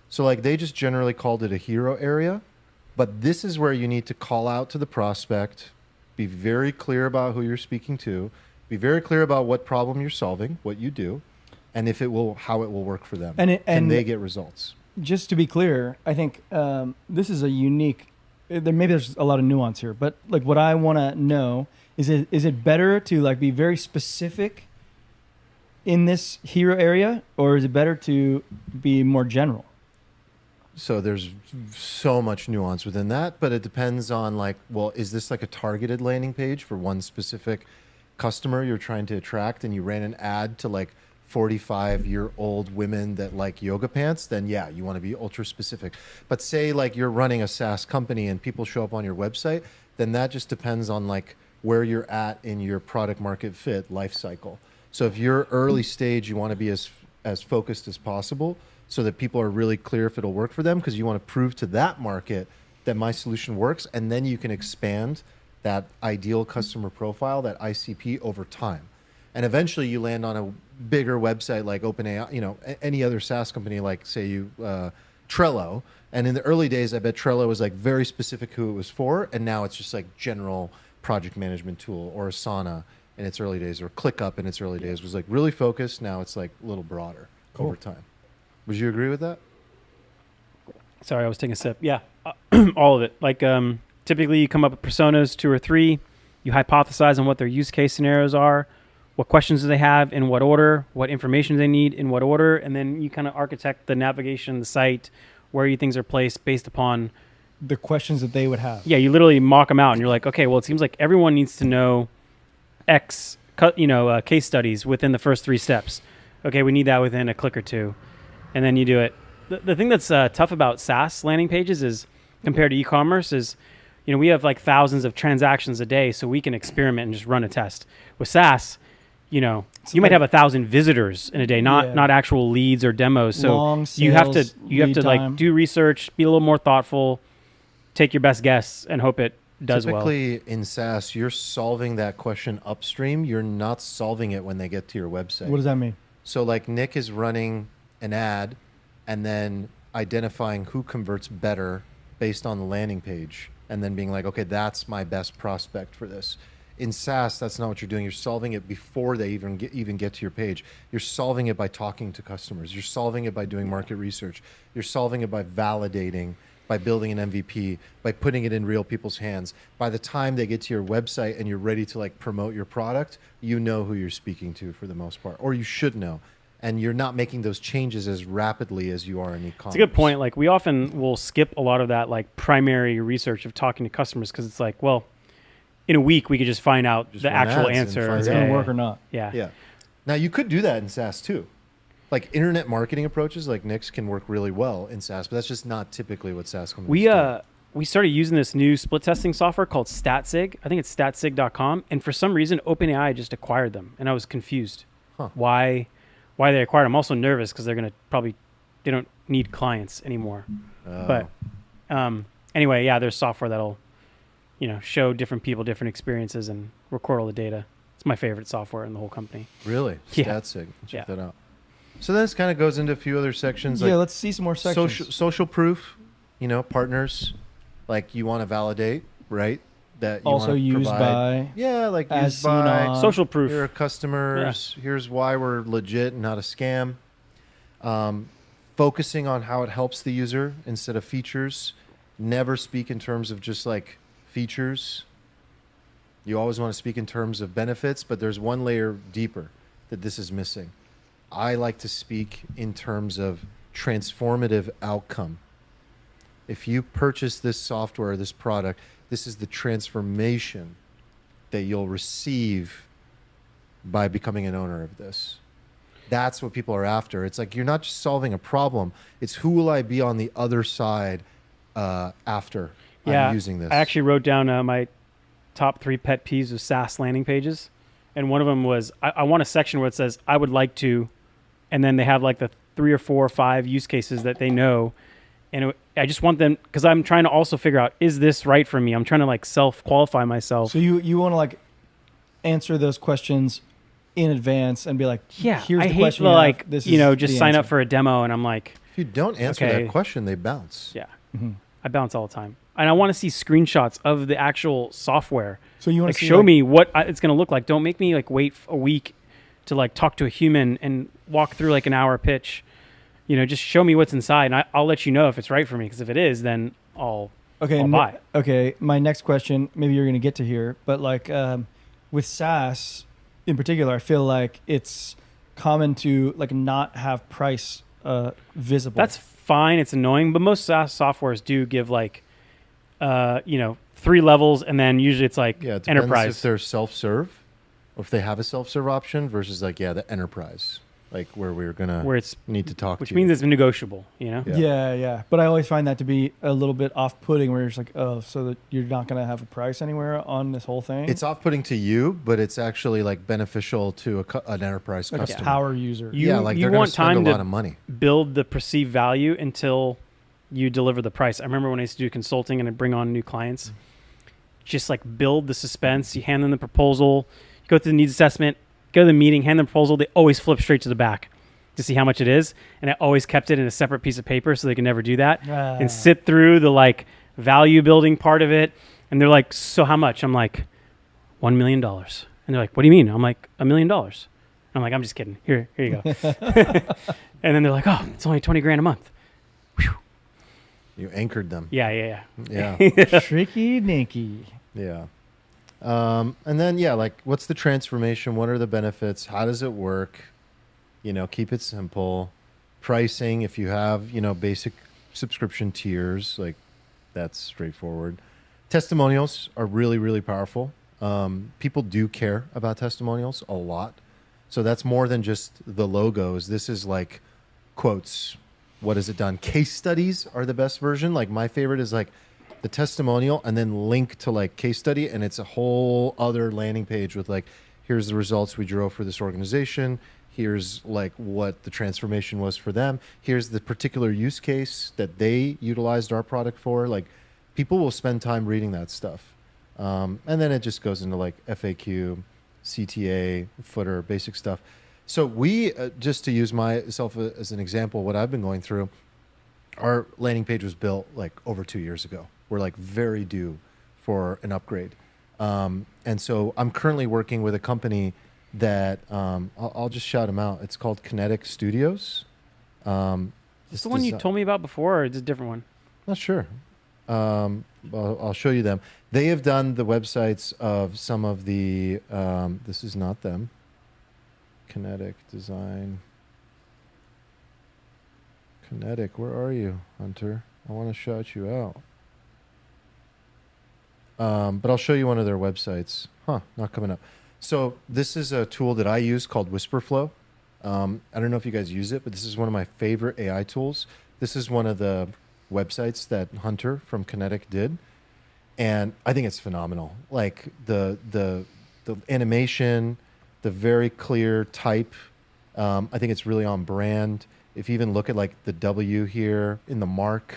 So like they just generally called it a hero area, but this is where you need to call out to the prospect, be very clear about who you're speaking to, be very clear about what problem you're solving, what you do, and how it will work for them. And they get results. Just to be clear, I think this is a unique. Maybe there's a lot of nuance here, but like what I want to know is it better to like be very specific in this hero area, or is it better to be more general? So there's so much nuance within that, but it depends on like, well, is this like a targeted landing page for one specific customer you're trying to attract and you ran an ad to like 45-year-old women that like yoga pants, then yeah, you want to be ultra specific. But say like you're running a SaaS company and people show up on your website, then that just depends on like where you're at in your product market fit life cycle. So if you're early stage, you want to be as focused as possible so that people are really clear if it'll work for them, because you want to prove to that market that my solution works, and then you can expand that ideal customer profile, that ICP, over time. And eventually you land on a bigger website like OpenAI, any other SaaS company like, say, Trello. And in the early days, I bet Trello was like very specific who it was for, and now it's just like general project management tool, or Asana in its early days, or ClickUp in its early days was like really focused. Now it's like a little broader over time. Would you agree with that? Sorry, I was taking a sip. Yeah, all of it. Like typically you come up with personas 2 or 3. You hypothesize on what their use case scenarios are, what questions do they have, in what order, what information they need, in what order, and then you kind of architect the navigation, the site, where you things are placed based upon The questions that they would have. Yeah, you literally mock them out, and you're like, okay, well, it seems like everyone needs to know X, case studies within the first 3 steps. Okay, we need that within a click or 2, and then you do it. The thing that's tough about SaaS landing pages is compared to e-commerce is, we have like thousands of transactions a day, so we can experiment and just run a test. With SaaS, you might have 1,000 visitors in a day, not actual leads or demos. So Long you have to lead like time. do research, be a little more thoughtful, take your best guess, and hope it does well. Typically in SaaS, you're solving that question upstream. You're not solving it when they get to your website. What does that mean? So like Nick is running an ad and then identifying who converts better based on the landing page and then being like, okay, that's my best prospect for this. In SaaS, that's not what you're doing. You're solving it before they even get to your page. You're solving it by talking to customers. You're solving it by doing market research. You're solving it by validating, by building an MVP, by putting it in real people's hands. By the time they get to your website and you're ready to like promote your product, you know who you're speaking to for the most part, or you should know. And you're not making those changes as rapidly as you are in e-commerce. It's a good point. Like we often will skip a lot of that like primary research of talking to customers because it's like, well, in a week we could just find out Just the run actual ads and answer. find It's out. going to work or not. Yeah. Yeah. Now you could do that in SaaS too. Like internet marketing approaches like Nick's can work really well in SaaS, but that's just not typically what SaaS companies do. We started using this new split testing software called StatSig. I think it's statsig.com. And for some reason, OpenAI just acquired them. And I was confused why they acquired them. I'm also nervous because they're going to they don't need clients anymore. But anyway, yeah, there's software that'll, show different people different experiences and record all the data. It's my favorite software in the whole company. Really? Yeah. StatSig. Check that out. So then this kind of goes into a few other sections. Yeah, Like let's see some more sections. social proof, partners, like you want to validate, right? That you Also wanna used provide, by, yeah, like as used seen by on- Social proof. Here are customers. Here's why we're legit and not a scam. Focusing on how it helps the user instead of features. Never speak in terms of just like features. You always want to speak in terms of benefits, but there's one layer deeper that this is missing. I like to speak in terms of transformative outcome. If you purchase this software, this product, this is the transformation that you'll receive by becoming an owner of this. That's what people are after. It's like you're not just solving a problem. It's who will I be on the other side after I'm using this. I actually wrote down my top 3 pet peeves of SaaS landing pages. And one of them was I want a section where it says, I would like to, and then they have like the 3 or 4 or 5 use cases that they know. And I just want them, because I'm trying to also figure out, is this right for me? I'm trying to like self-qualify myself. So you want to like answer those questions in advance and be like, yeah, here's I the hate question. the you have. like, This you know, is just the sign up answer. for a demo and I'm like, If you don't answer Okay. that question, they bounce. yeah, Mhm. I bounce all the time. And I want to see screenshots of the actual software. So you want Like to show me what it's going to look like. Don't make me like wait a week to like talk to a human and walk through like an hour pitch. Just show me what's inside, and I'll let you know if it's right for me. Because if it is, then I'll Okay, buy it. okay. My next question, maybe you're going to get to here, but like with SaaS in particular, I feel like it's common to like not have price visible. That's fine. It's annoying, but most SaaS softwares do give like, 3 levels, and then usually it's like Yeah, it depends enterprise. if they're self-serve or if they have a self-serve option versus like, the enterprise, like where we're going where to it's need to talk which to means you. it's negotiable. Yeah. Yeah. But I always find that to be a little bit off-putting, where you're just like, oh, so that you're not going to have a price anywhere on this whole thing. It's off-putting to you, but it's actually like beneficial to an enterprise like customer. a power user. You- like you they're going want to spend time a to- lot of money. build the perceived value until you deliver the price. I remember when I used to do consulting and I'd bring on new clients, just like build the suspense. You hand them the proposal, you go through the needs assessment, go to the meeting, hand them the proposal. They always flip straight to the back to see how much it is. And I always kept it in a separate piece of paper so they can never do that and sit through the like value building part of it. And they're like, so how much? I'm like, $1 million. And they're like, what do you mean? I'm like, $1 million. I'm like, I'm just kidding. Here you go. And then they're like, oh, it's only 20 grand a month. You anchored them. Yeah. Yeah. Tricky Nicky. Yeah. And then, yeah, like what's the transformation? What are the benefits? How does it work? Keep it simple. Pricing, if you have, basic subscription tiers, like that's straightforward. Testimonials are really, really powerful. People do care about testimonials a lot. So that's more than just the logos. This is like quotes. What has it done? Case studies are the best version. Like my favorite is like the testimonial and then link to like case study. And it's a whole other landing page with like, here's the results we drove for this organization. Here's like what the transformation was for them. Here's the particular use case that they utilized our product for. Like people will spend time reading that stuff. And then it just goes into like FAQ, CTA, footer, basic stuff. So we, just to use myself as an example, what I've been going through, our landing page was built like over 2 years ago. We're like very due for an upgrade. And so I'm currently working with a company that I'll just shout them out. It's called Kinetic Studios. Is this the one you told me about before, or is it a different one? Not sure. I'll show you them. They have done the websites of some of the. This is not them. Kinetic Design. Kinetic, where are you, Hunter? I want to shout you out. But I'll show you one of their websites. Not coming up. So this is a tool that I use called WhisperFlow. I don't know if you guys use it, but this is one of my favorite AI tools. This is one of the websites that Hunter from Kinetic did, and I think it's phenomenal. Like the animation, the very clear type. I think it's really on brand. If you even look at like the W here in the mark,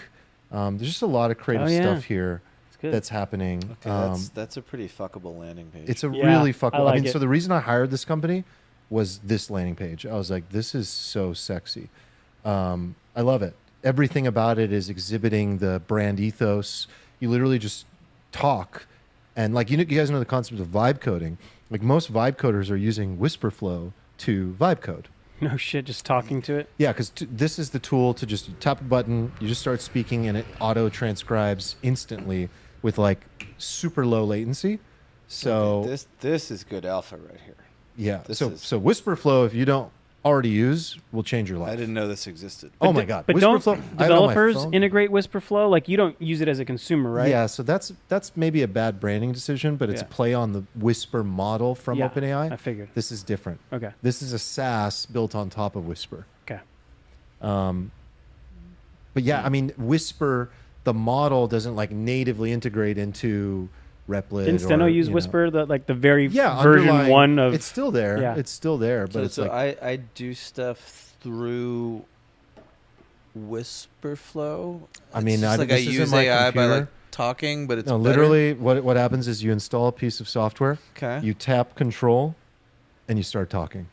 there's just a lot of creative stuff here that's happening. Okay, that's a pretty fuckable landing page. It's a really fuckable. I mean, so the reason I hired this company was this landing page. I was like, this is so sexy. I love it. Everything about it is exhibiting the brand ethos. You literally just talk, and like you guys know the concept of vibe coding. Like most vibe coders are using WhisperFlow to vibe code. No shit, just talking to it. Yeah, because this is the tool to just tap a button, you just start speaking, and it auto transcribes instantly with like super low latency. So okay, this is good alpha right here. Yeah. So WhisperFlow, if you don't already use, will change your life. I didn't know this existed. Oh my God. But don't developers integrate WhisperFlow? Like you don't use it as a consumer, right? Yeah. So that's maybe a bad branding decision, but it's a play on the Whisper model from OpenAI. I figured. This is different. Okay. This is a SaaS built on top of Whisper. Okay. But yeah, I mean, Whisper, the model doesn't like natively integrate into Replit. Didn't Steno use Whisper, the very version 1 of... It's still there. Yeah. It's still there, but it's like... I do stuff through WhisperFlow. I mean, it's like I use AI by like talking, but it's no, literally what happens is you install a piece of software, you tap control, and you start talking.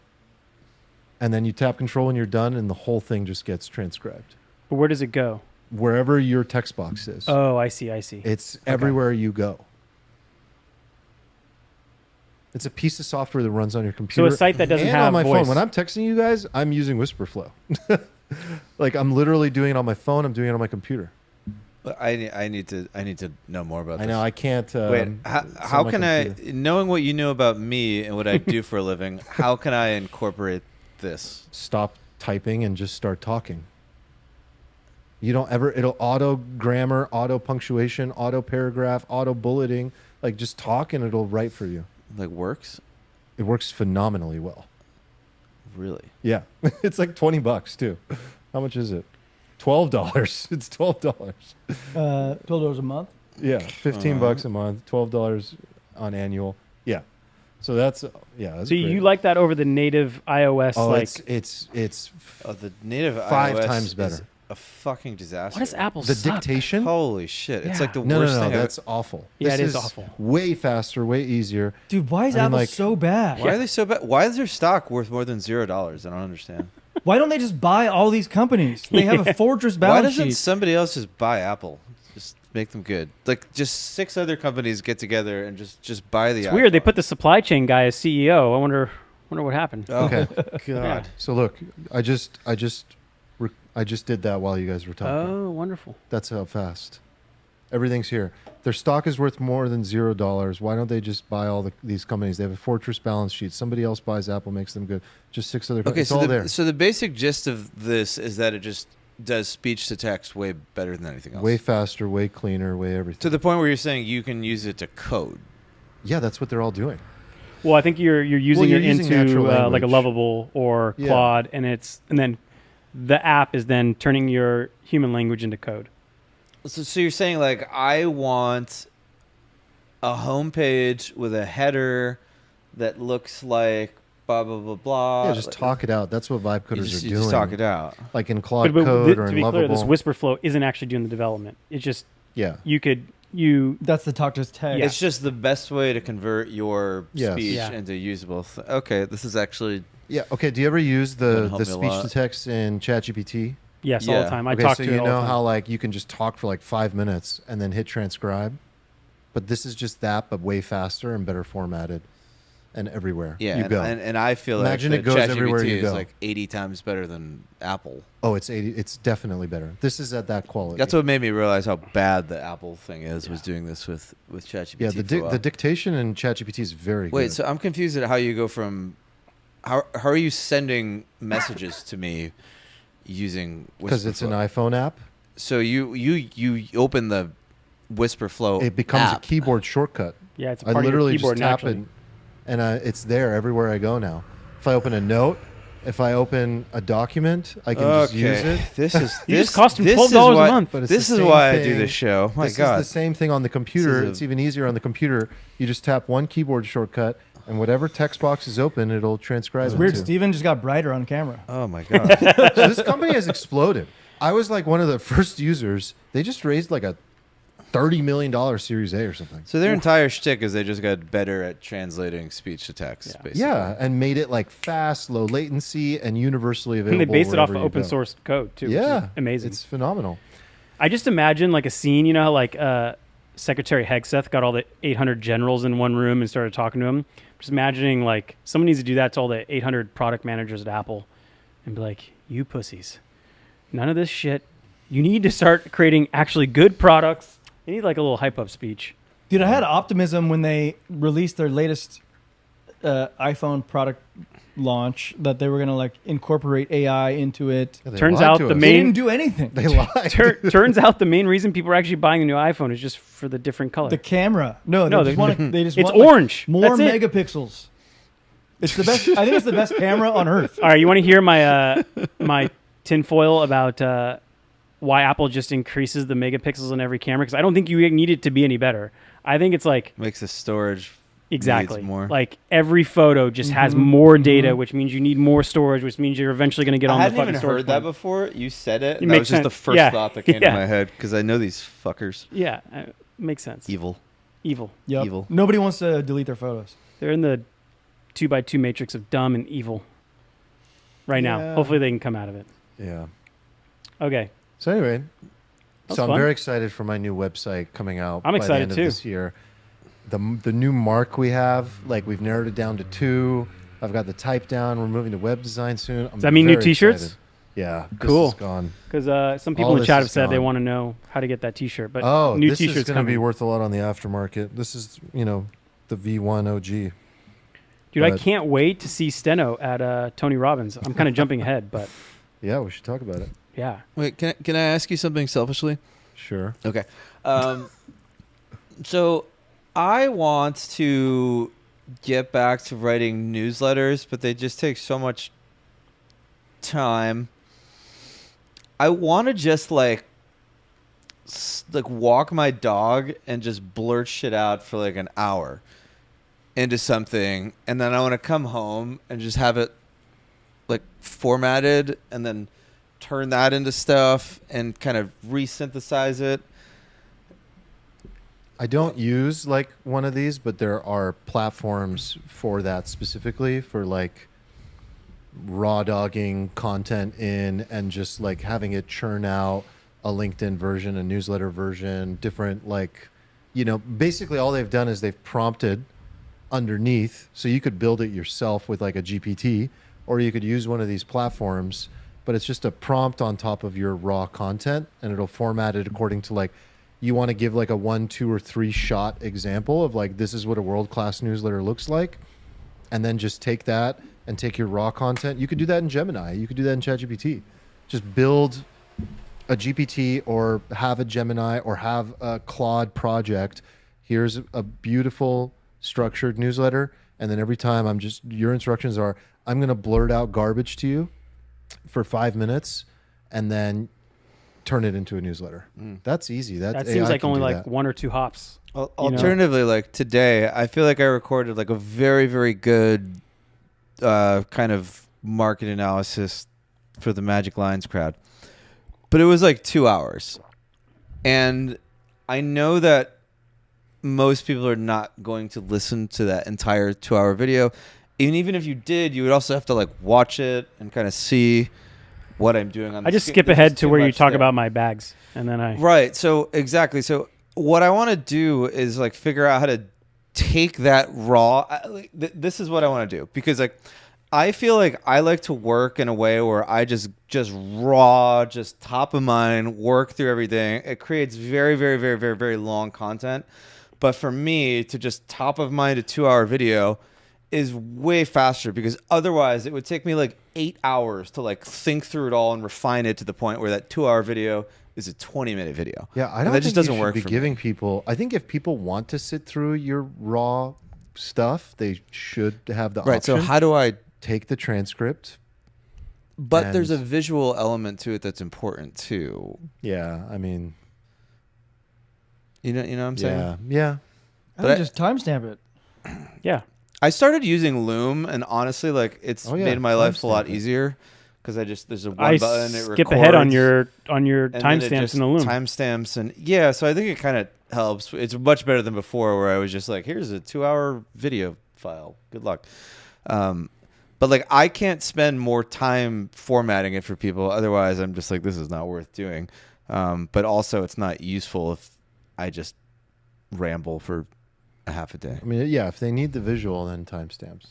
And then you tap control when you're done, and the whole thing just gets transcribed. But where does it go? Wherever your text box is. Oh, I see. It's everywhere you go. It's a piece of software that runs on your computer. So a site that doesn't have on my voice. phone. When I'm texting you guys, I'm using WhisperFlow. Like I'm literally doing it on my phone. I'm doing it on my computer. I need to know more about this. I know I can't. Wait, how can I, knowing what you know about me and what I do for a living, how can I incorporate this? Stop typing and just start talking. You don't ever. It'll auto grammar, auto punctuation, auto paragraph, auto bulleting. Like just talk and it'll write for you. Like works? It works phenomenally well. Really? Yeah. It's like $20 too. How much is it? $12. It's $12. $12 a month. Yeah. $15 a month, $12 on annual. Yeah. So that's so great. you like that over the native iOS? Oh, like it's the native 5 iOS times better. Is a fucking disaster. What does Apple the suck? dictation? Holy shit! It's like the No, worst thing. that's awful. Yeah, this it is awful. Way faster, way easier. Dude, why is Apple so bad? Why are they so bad? Why is their stock worth more than $0? I don't understand. Why don't they just buy all these companies? They have a fortress Why balance doesn't sheet. somebody else just buy Apple? Just make them good. Like just 6 other companies get together and just buy the. It's weird. They put the supply chain guy as CEO. I wonder what happened. Oh, Okay. God. Yeah. So look, I just did that while you guys were talking. Oh, wonderful. That's how fast. Everything's here. Their stock is worth more than $0. Why don't they just buy all these companies? They have a fortress balance sheet. Somebody else buys Apple, makes them good. Just 6 other companies. Okay, It's so all there. so the basic gist of this is that it just does speech to text way better than anything else. Way faster, way cleaner, way everything. To the point where you're saying you can use it to code. Yeah, that's what they're all doing. Well, I think you're using you're it using into natural like a language. Lovable or Yeah. Claude, and then the app is then turning your human language into code. So you're saying like I want a homepage with a header that looks like blah blah blah blah. Yeah, just talk it out. That's what vibe coders are You doing. just talk it out. Like in Claude But Code or to in be Lovable. clear, this whisper flow isn't actually doing the development. It's just Yeah. That's the talk to text. Yeah. It's just the best way to convert your Yes. speech Yeah. into usable. Okay, this is actually Yeah. Okay. Do you ever use That'll the help me a speech lot. to text in ChatGPT? yes all Yeah. the time. I Okay, talk so to you it all know the time. how like you can just talk for like 5 minutes and then hit transcribe, but this is just that, but way faster and better formatted, and everywhere yeah. you and, go. and I feel Imagine like it goes ChatGPT everywhere you is go. like 80 times better than Apple. Oh, it's 80. It's definitely better. This is at that quality. That's what made me realize how bad the Apple thing is. Was doing this with ChatGPT. Yeah, for a while. the dictation in ChatGPT is very good. Wait, so I'm confused at how you go from how are you sending messages to me using because it's an Whisperflow? iPhone app, So you open the Whisperflow it becomes app. a keyboard shortcut. Yeah, it's a I part of your literally keyboard just tap naturally. it, and it's there everywhere I go now. If I open a note, if I open a document, I can just use it. This is You this just cost him this is $12 a why- month. But it's This the is same why I do thing. this show. My This God, is the same thing on the computer. This is It's even easier on the computer. You just tap one keyboard shortcut, and whatever text box is open, it'll transcribe It's it weird. to. Steven just got brighter on camera. oh my God. So this company has exploded. I was like one of the first users. They just raised like a $30 million Series A or something. So their entire shtick is they just got better at translating speech to text, Yeah. basically. Yeah, and made it like fast, low latency, and universally And available. they based it off of wherever you open go. source code too. which Yeah, is amazing. It's phenomenal. I just imagine like a scene, you know how like Secretary Hegseth got all the 800 generals in one room and started talking to them. Just imagining like someone needs to do that to all the 800 product managers at Apple and be like, you pussies, none of this shit. You need to start creating actually good products. You need like a little hype up speech. Dude, I had optimism when they released their latest iPhone product launch that they were going to like incorporate AI into it. Yeah, they Turns lied out to the us. They main- didn't do anything. They lied. Turns out the main reason people are actually buying the new iPhone is just for the different color. The camera. No, No, they just want they just it's want, like, orange. more That's it. megapixels. It's the best. I think it's the best camera on earth. All right, you want to hear my my tinfoil about why Apple just increases the megapixels on every camera? Because I don't think you need it to be any better. I think it's like Makes the storage exactly needs more. like every photo just has more data, which means you need more storage, which means you're eventually going to get I on the hadn't fucking even storage heard that plan. before. You said it. It And that makes was just the sense. first Yeah. thought that came Yeah. to my head because I know these fuckers. Yeah, makes sense. Evil. Evil. Yep. Evil. Nobody wants to delete their photos. They're in the 2x2 matrix of dumb and evil right now. Yeah. Hopefully they can come out of it. Yeah. Okay. So anyway, That's so I'm fun. very excited for my new website coming out. I'm by excited the end too. Of this year, the new mark we have, like we've narrowed it down to 2. I've got the type down. We're moving to web design soon. Does that mean new very t-shirts? excited. Yeah. this Cool. is gone. Because some people All in the this chat is have said they gone. want to know how to get that T-shirt. But Oh, new this is T-shirts going to coming. be worth a lot on the aftermarket. This is, the V1 OG. Dude, I but- can't wait to see Steno at Tony Robbins. I'm kind of jumping ahead, but Yeah, we should talk about it. yeah. Wait, can I ask you something selfishly? Sure. Okay. So I want to get back to writing newsletters, but they just take so much time. I want to just like walk my dog and just blurt shit out for like an hour into something, and then I want to come home and just have it like formatted and then turn that into stuff and kind of resynthesize it. I don't use like one of these, but there are platforms for that specifically for like raw dogging content in and just like having it churn out a LinkedIn version, a newsletter version, different like, basically all they've done is they've prompted underneath. So you could build it yourself with like a GPT, or you could use one of these platforms, but it's just a prompt on top of your raw content and it'll format it according to like, you want to give like a 1, 2, or 3 shot example of like, this is what a world-class newsletter looks like, and then just take that and take your raw content. You could do that in Gemini. You could do that in ChatGPT. Just build a GPT or have a Gemini or have a Claude project. Here's a beautiful structured newsletter. And then every time your instructions are, I'm going to blurt out garbage to you for 5 minutes and then turn it into a newsletter. That's easy. That seems like only like 1 or 2 hops. Alternatively, like today, I feel like I recorded like a very, very good kind of market analysis for the Magic Lines crowd. But it was like 2 hours. And I know that most people are not going to listen to that entire 2-hour video. And even if you did, you would also have to like watch it and kind of see what I'm doing on the I just skip ahead to where you talk about my bags. And then Right. So exactly. So what I want to do is like figure out how to take that raw. This is what I want to do, because like I feel like I like to work in a way where I just raw, just top of mind, work through everything. It creates very, very, very, very, very long content. But for me to just top of mind a 2-hour video is way faster, because otherwise it would take me like 8 hours to like think through it all and refine it to the point where that 2-hour video is a 20-minute video. Yeah, I don't think that just doesn't work for giving people. I think if people want to sit through your raw stuff, they should have the option. Right. So how do I take the transcript? But there's a visual element to it that's important too. Yeah, I mean, you know what I'm saying? Yeah. I think just timestamp it. Yeah. I started using Loom, and honestly, like it's made my life a lot easier, because there's a one button. It skip ahead on your timestamps in the Loom. Timestamps, and so I think it kind of helps. It's much better than before, where I was just like, here's a 2-hour video file. Good luck. But like I can't spend more time formatting it for people. Otherwise, I'm just like, this is not worth doing. But also, it's not useful if I just ramble for a half a day. I mean, yeah, if they need the visual, then timestamps.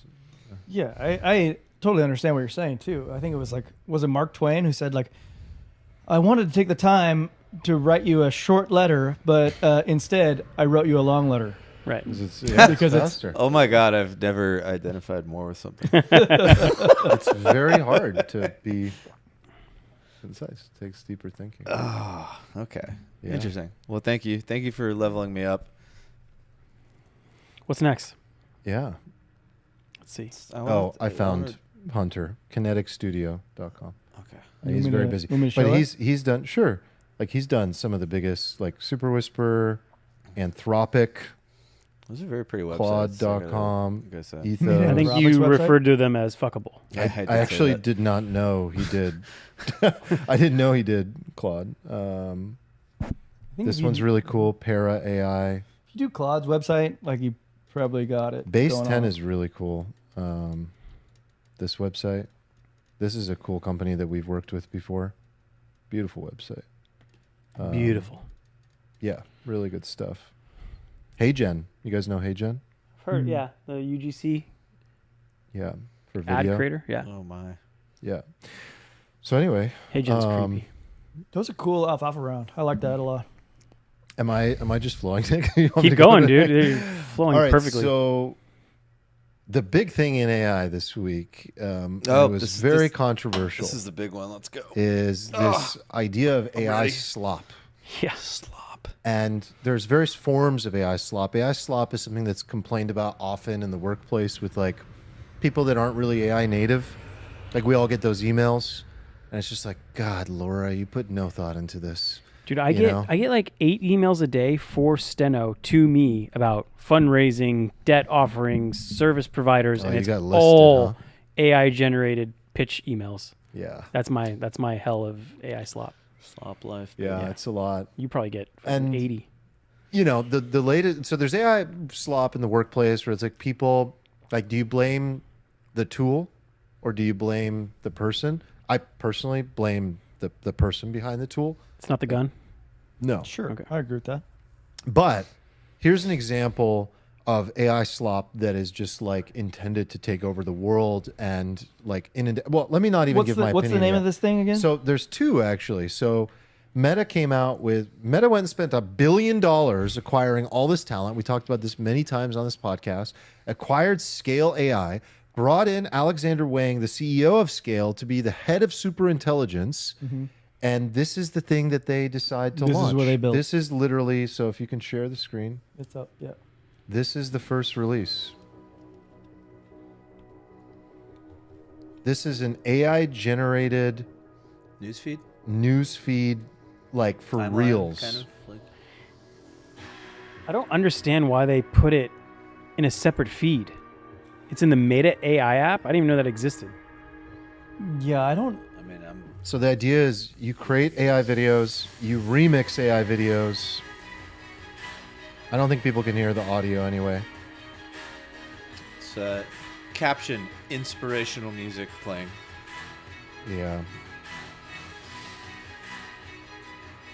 Yeah, I totally understand what you're saying too. I think it was it Mark Twain who said like, I wanted to take the time to write you a short letter, but instead I wrote you a long letter. Right. Because it's oh my God, I've never identified more with something. It's very hard to be concise. It takes deeper thinking. Oh, okay. Yeah. Interesting. Well, thank you. Thank you for leveling me up. What's next? Yeah. Let's see. I found Hunter, kineticstudio.com. Okay. He's very busy. But he's done, sure. Like he's done some of the biggest, like Super Whisper, Anthropic, those are very pretty websites. Claude.com, Ethos. I think Robin's you website? referred to them as fuckable. I actually did not know he did. I didn't know he did Claude. This one's really cool. Para AI. If you do Claude's website, like you probably got it. Base 10 is really cool. This website. This is a cool company that we've worked with before. Beautiful website. Beautiful. Yeah, really good stuff. HeyGen. You guys know HeyGen? Heard, yeah. The UGC Yeah, for video. ad creator. Yeah. Oh my. Yeah. So anyway, HeyGen's creepy. That was a cool alfalfa round. I like that a lot. am I just flowing? You want me Keep to going, go dude. You're flowing All right, perfectly. So the big thing in AI this week, it was this- very this- controversial. This is the big one. Let's go. is this idea of AI ready. slop. Yeah. Slop. And there's various forms of AI slop. AI slop is something that's complained about often in the workplace with like people that aren't really AI native. Like we all get those emails, and it's just like, God, Laura, you put no thought into this. Dude, I You know? get like 8 emails a day for Steno to me about fundraising, debt offerings, service providers, Oh, and you it's got listed, all huh? AI generated pitch emails. Yeah. That's my hell of AI slop. Slop life. Yeah, Yeah. it's a lot. You probably get And 80. You know, the latest, so there's AI slop in the workplace where it's like people, like, do you blame the tool or do you blame the person? I personally blame the person behind the tool. It's not the gun. No. Sure. Okay. I agree with that. But here's an example of AI slop that is just like intended to take over the world and like well, let me not even give my opinion. What's the name yet. of this thing again? So there's two actually. So Meta went and spent $1 billion acquiring all this talent. We talked about this many times on this podcast. Acquired Scale AI, brought in Alexander Wang, the CEO of Scale, to be the head of superintelligence. And this is the thing that they decide to launch. This is what they built. This is literally, so if you can share the screen, It's up. Yeah. this is the first release. This is an AI generated Newsfeed, like for timeline, reals. kind of, like. I don't understand why they put it in a separate feed. It's in the Meta AI app. I didn't even know that existed. Yeah, I don't. I mean, So the idea is you create AI videos, you remix AI videos. I don't think people can hear the audio anyway. it's caption inspirational music playing. Yeah.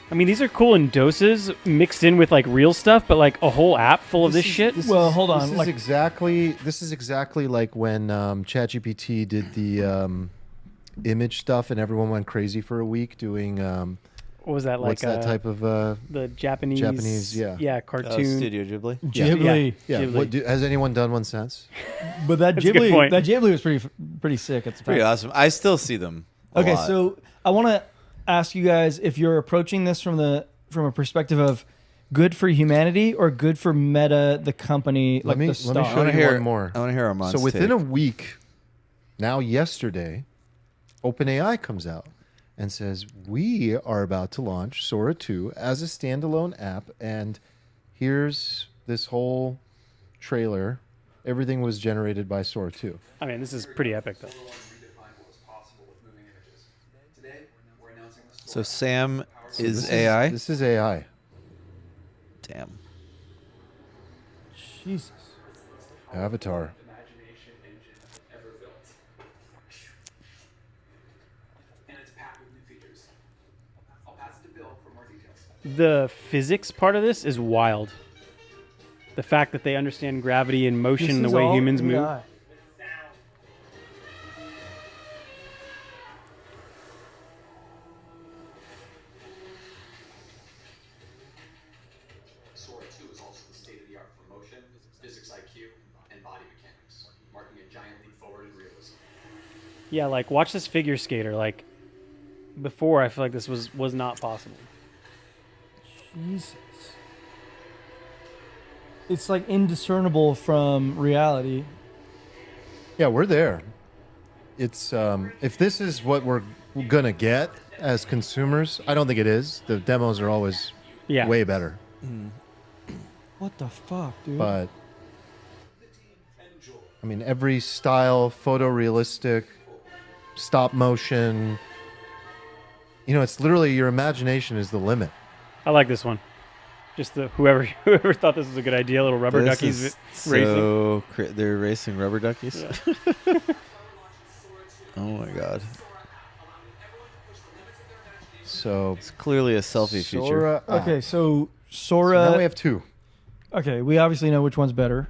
I mean, these are cool in doses mixed in with like real stuff, but like a whole app full of this shit. Well, hold on, This is like- exactly like when ChatGPT did the image stuff and everyone went crazy for a week doing What was that like? what's that type of the Japanese, yeah. cartoon. Studio Ghibli. Ghibli. yeah. Ghibli. Has anyone done one since? But that That's a good point. Ghibli was pretty sick at the time. Pretty awesome. I still see them. Okay, lot. so I want to ask you guys if you're approaching this from a perspective of good for humanity or good for Meta, the company, Let me the show stock. I want you to hear one more. I want to hear Arman's So within take. a week, now yesterday, OpenAI comes out and says, we are about to launch Sora 2 as a standalone app. And here's this whole trailer. Everything was generated by Sora 2. I mean, this is pretty epic though. So Sam So is this AI. This is AI. Damn. Jesus. Avatar. Imagination engine ever built. And it's packed with new features. I'll pass it to Bill for more details. The physics part of this is wild. The fact that they understand gravity and motion the This way is all humans move. AI. Sora 2 is also the state-of-the-art for motion, physics IQ, and body mechanics, marking a giant leap forward in realism. Yeah, like watch this figure skater. Like before, I feel like this was not possible. Jesus. It's like indiscernible from reality. Yeah, we're there. It's if this is what we're gonna get as consumers, I don't think it is. The demos are always Yeah. way better. What the fuck, dude? But I mean, every style, photorealistic, stop motion. You know, it's literally your imagination is the limit. I like this one. Just the whoever thought this was a good idea. Little rubber This duckies is racing. so they're racing rubber duckies. Yeah. Oh my god. So It's clearly a selfie feature. Sora. okay, so So Sora. now we have two. Okay, we obviously know which one's better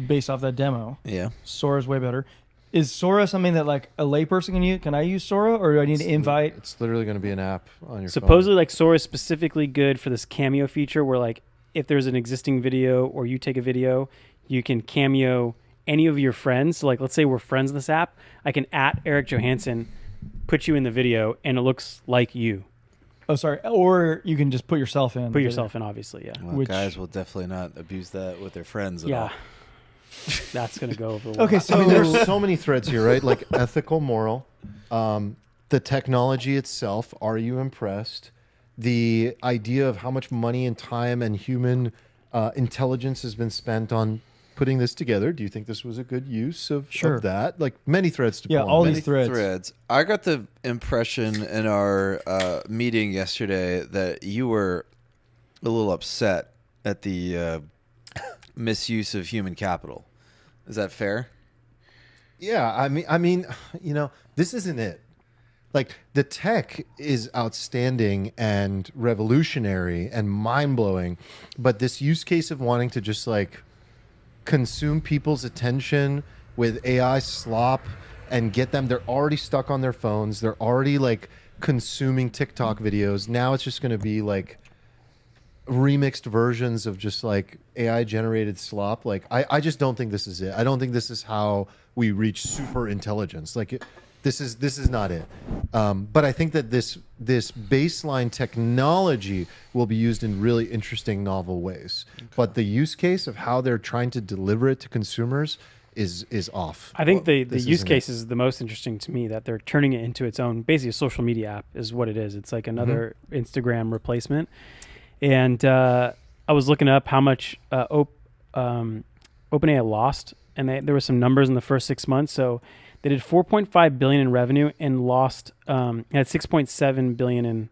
based off that demo. Yeah. Sora's way better. Is Sora something that like a layperson can use? Can I use Sora, or do I need to invite? It's literally going to be an app on your Supposedly, like Sora is specifically good for this cameo feature, where like if there's an existing video or you take a video, you can cameo any of your friends. So like, let's say we're friends in this app, I can @ Eric Johansson, put you in the video, and it looks like you. Oh, sorry. Or you can just put yourself in. Put yourself in, obviously. Yeah. Well, Which- guys will definitely not abuse that with their friends at Yeah. all. That's gonna go over well. Okay, so I mean, there's so many threads here, right? Like ethical, moral, the technology itself. Are you impressed? The idea of how much money and time and human intelligence has been spent on putting this together. Do you think this was a good use of that? Like many threads to Yeah, pull all on. these threads. I got the impression in our meeting yesterday that you were a little upset at the misuse of human capital. Is that fair? Yeah, I mean, you know, this isn't it. Like the tech is outstanding and revolutionary and mind-blowing, but this use case of wanting to just like consume people's attention with AI slop and get them, they're already stuck on their phones. They're already like consuming TikTok videos. Now it's just going to be like remixed versions of just like AI generated slop. Like I just don't think this is it. I don't think this is how we reach super intelligence. Like this is not it. But I think that this baseline technology will be used in really interesting, novel ways. Okay. But the use case of how they're trying to deliver it to consumers is off. I think the use case is the most interesting to me, that they're turning it into its own, basically a social media app is what it is. It's like another Instagram replacement. And I was looking up how much OpenAI lost, and there were some numbers in the first 6 months. So they did 4.5 billion in revenue and lost had 6.7 billion in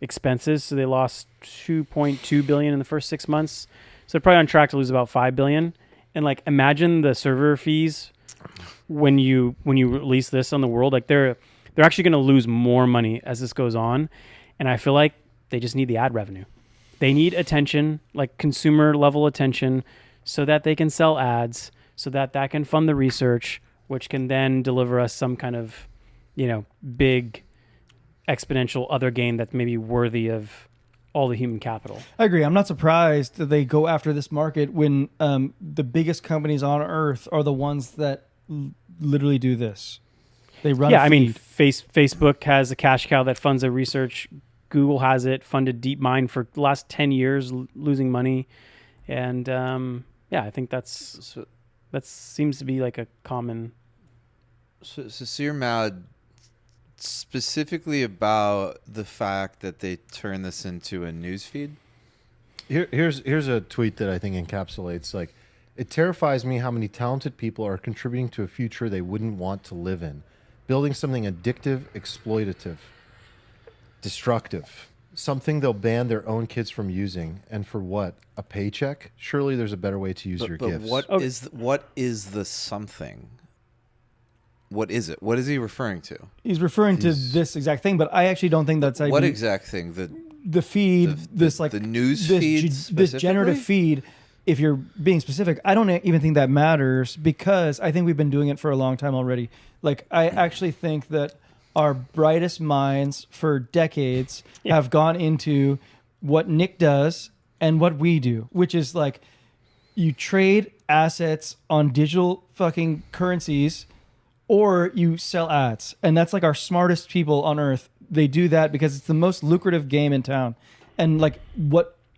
expenses. So they lost 2.2 billion in the first 6 months. So they're probably on track to lose about 5 billion. And like, imagine the server fees when you release this on the world. Like they're actually going to lose more money as this goes on. And I feel like they just need the ad revenue. They need attention, like consumer level attention, so that they can sell ads, so that can fund the research, which can then deliver us some kind of, big exponential other gain that's maybe worthy of all the human capital. I agree. I'm not surprised that they go after this market when the biggest companies on earth are the ones that literally do this. They run. Yeah, I mean, Facebook has a cash cow that funds their research. Google has it, funded DeepMind for the last 10 years, losing money. And I think that seems to be like a common. So you're mad specifically about the fact that they turn this into a newsfeed? Here's a tweet that I think encapsulates, like, it terrifies me how many talented people are contributing to a future they wouldn't want to live in, building something addictive, exploitative, destructive, something they'll ban their own kids from using. And for what? A paycheck? Surely there's a better way to use your gifts. What is the something? What is it? What is he referring to? He's referring to this exact thing, but I actually don't think that's what exact thing. The feed, the news feed, this generative feed. If you're being specific, I don't even think that matters, because I think we've been doing it for a long time already. Like, I actually think that our brightest minds for decades have gone into what Nick does and what we do, which is like, you trade assets on digital fucking currencies, or you sell ads. And that's like our smartest people on earth. They do that because it's the most lucrative game in town. And like,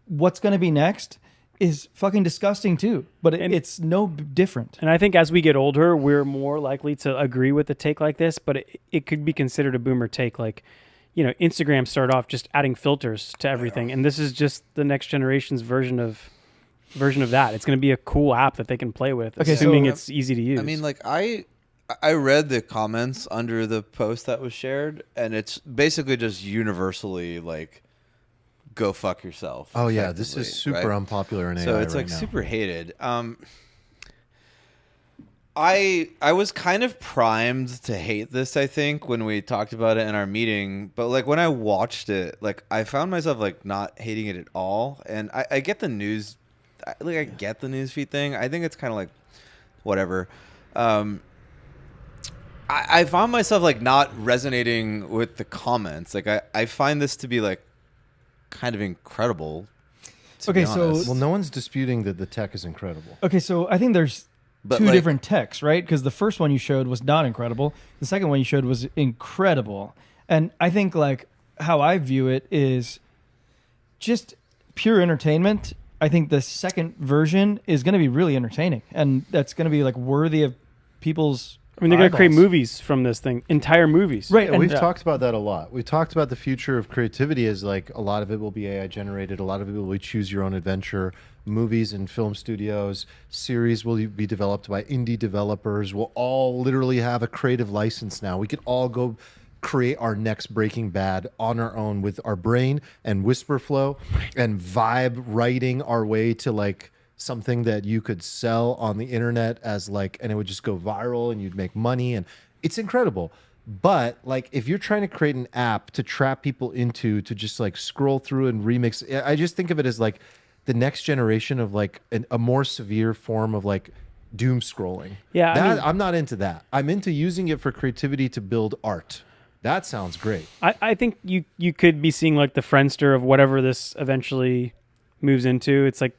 what's going to be next is fucking disgusting too, but it's no different. And I think as we get older, we're more likely to agree with a take like this, but it could be considered a boomer take. Like, Instagram started off just adding filters to everything, and this is just the next generation's version of that. It's going to be a cool app that they can play with, assuming it's easy to use. I mean, like, I read the comments under the post that was shared, and it's basically just universally like, go fuck yourself. Oh yeah, this is super unpopular in AI. So it's right like now. super hated. I was kind of primed to hate this, I think, when we talked about it in our meeting. But like, when I watched it, like, I found myself like not hating it at all. And I get the news, I get the newsfeed thing. I think it's kind of like whatever. I found myself like not resonating with the comments. Like, I find this to be like kind of incredible. Okay, so well, no one's disputing that the tech is incredible. Okay, so I think there's two different techs, right? Because the first one you showed was not incredible. The second one you showed was incredible. And I think like how I view it is just pure entertainment. I think the second version is going to be really entertaining, and that's going to be like worthy of people's. I mean, they're going to create movies from this thing, entire movies. Right. And we've talked about that a lot. We've talked about the future of creativity as like a lot of it will be AI generated. A lot of it will be choose your own adventure. Movies and film studios, series will be developed by indie developers. We'll all literally have a creative license now. We could all go create our next Breaking Bad on our own with our brain and whisper flow and vibe writing our way to like something that you could sell on the internet as like, and it would just go viral and you'd make money, and it's incredible. But like, if you're trying to create an app to trap people into, to just like scroll through and remix, I just think of it as like the next generation of like a more severe form of like doom scrolling. Yeah, I'm not into that. I'm into using it for creativity to build art. That sounds great. I think you could be seeing like the Friendster of whatever this eventually moves into. It's like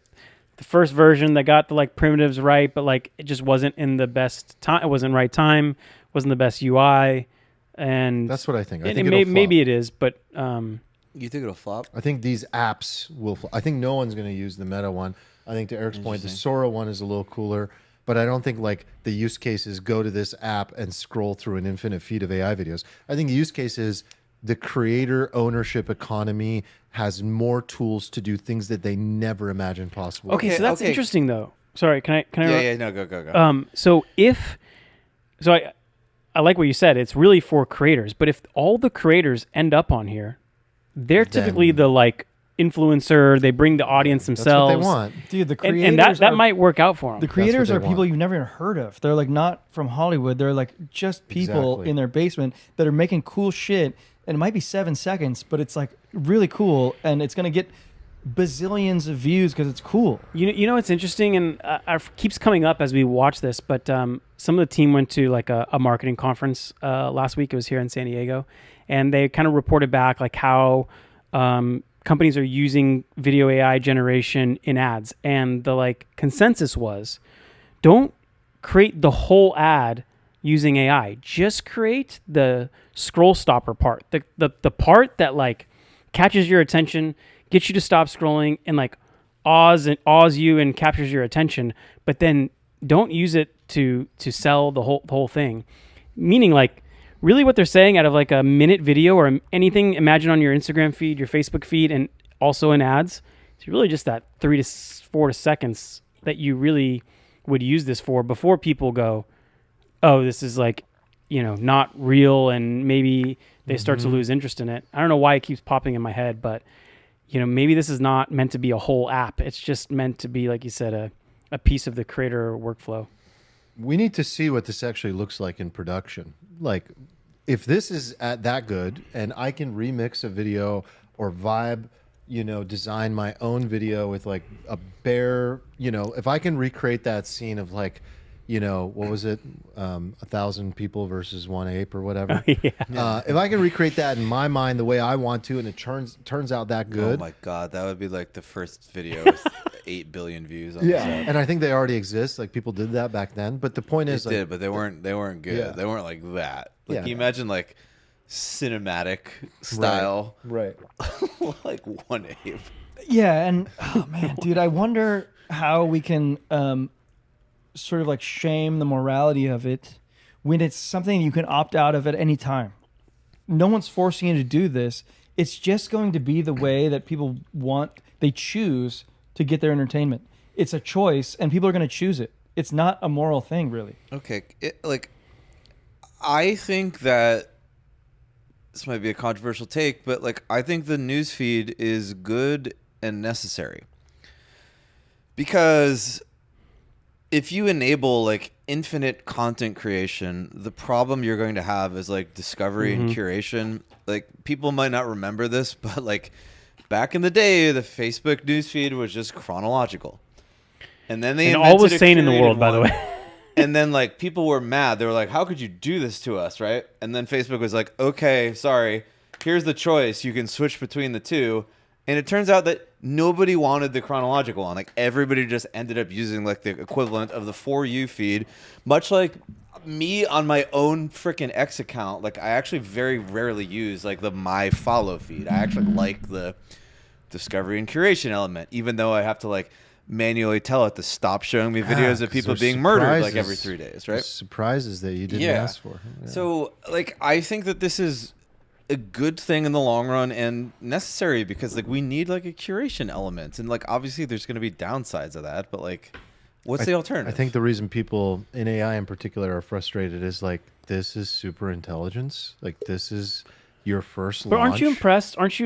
the first version that got the like primitives right, but like it just wasn't in the best time. It wasn't right time. Wasn't the best UI, and That's what I think. I and think maybe it is, but You think it'll flop? I think these apps will. I think no one's going to use the Meta one. I think to Eric's point, the Sora one is a little cooler, but I don't think like the use case is go to this app and scroll through an infinite feed of AI videos. I think the use case is the creator ownership economy has more tools to do things that they never imagined possible. okay, so that's interesting though. Sorry, can I? Yeah, no, go. So I like what you said. It's really for creators, but if all the creators end up on here, they're typically the like influencer. They bring the audience themselves. That's what they want. Dude, the creators and that might work out for them. The creators they are people want. you've never even heard of. They're like not from Hollywood. They're like just people Exactly. in their basement that are making cool shit. And it might be 7 seconds, but it's like really cool, and it's gonna get bazillions of views because it's cool. You know what's interesting, and keeps coming up as we watch this, but some of the team went to like a marketing conference last week. It was here in San Diego, and they kind of reported back like how companies are using video AI generation in ads, and the like consensus was, don't create the whole ad using AI. Just create the scroll stopper part, the part that like catches your attention, gets you to stop scrolling, and like awes you and captures your attention. But then don't use it to sell the whole thing. Meaning like really what they're saying out of like a minute video or anything, imagine on your Instagram feed, your Facebook feed, and also in ads, it's really just that 3 to 4 seconds that you really would use this for before people go, oh, this is like, not real, and maybe they start to lose interest in it. I don't know why it keeps popping in my head, but maybe this is not meant to be a whole app. It's just meant to be, like you said, a piece of the creator workflow. We need to see what this actually looks like in production. Like, if this is that good, and I can remix a video or vibe, design my own video with like a bear, if I can recreate that scene of like, what was it? 1,000 people versus one ape or whatever. If I can recreate that in my mind the way I want to, and it turns out that good. Oh my god, that would be like the first video with 8 billion views on this app. And I think they already exist. Like people did that back then. But the point is, They did, but they weren't good. Yeah. They weren't like that. Like, Yeah. can you imagine like cinematic style, right? like one ape? Yeah, and oh man, dude, I wonder how we can sort of like shame the morality of it when it's something you can opt out of at any time. No one's forcing you to do this. It's just going to be the way that people they choose to get their entertainment. It's a choice, and people are going to choose it. It's not a moral thing, really. Okay, I think that this might be a controversial take, but like I think the newsfeed is good and necessary, because if you enable like infinite content creation, the problem you're going to have is like discovery and curation. Like people might not remember this, but like back in the day, the Facebook newsfeed was just chronological, and then they all was invented a sane in the curated world, by the one. way. And then like people were mad. They were like, how could you do this to us, right? And then Facebook was like, okay, sorry, here's the choice. You can switch between the two. And it turns out that nobody wanted the chronological one. Like everybody just ended up using like the equivalent of the For You feed, much like me on my own freaking X account. Like I actually very rarely use like the My Follow feed. I actually like the discovery and curation element, even though I have to like manually tell it to stop showing me videos of people being murdered like every 3 days, right? Surprises that you didn't ask for. Yeah. So like I think that this is a good thing in the long run and necessary, because like we need like a curation element, and like obviously there's going to be downsides of that, but like what's the alternative? I think the reason people in AI in particular are frustrated is like, this is super intelligence. Like this is your first But launch. aren't you impressed? Aren't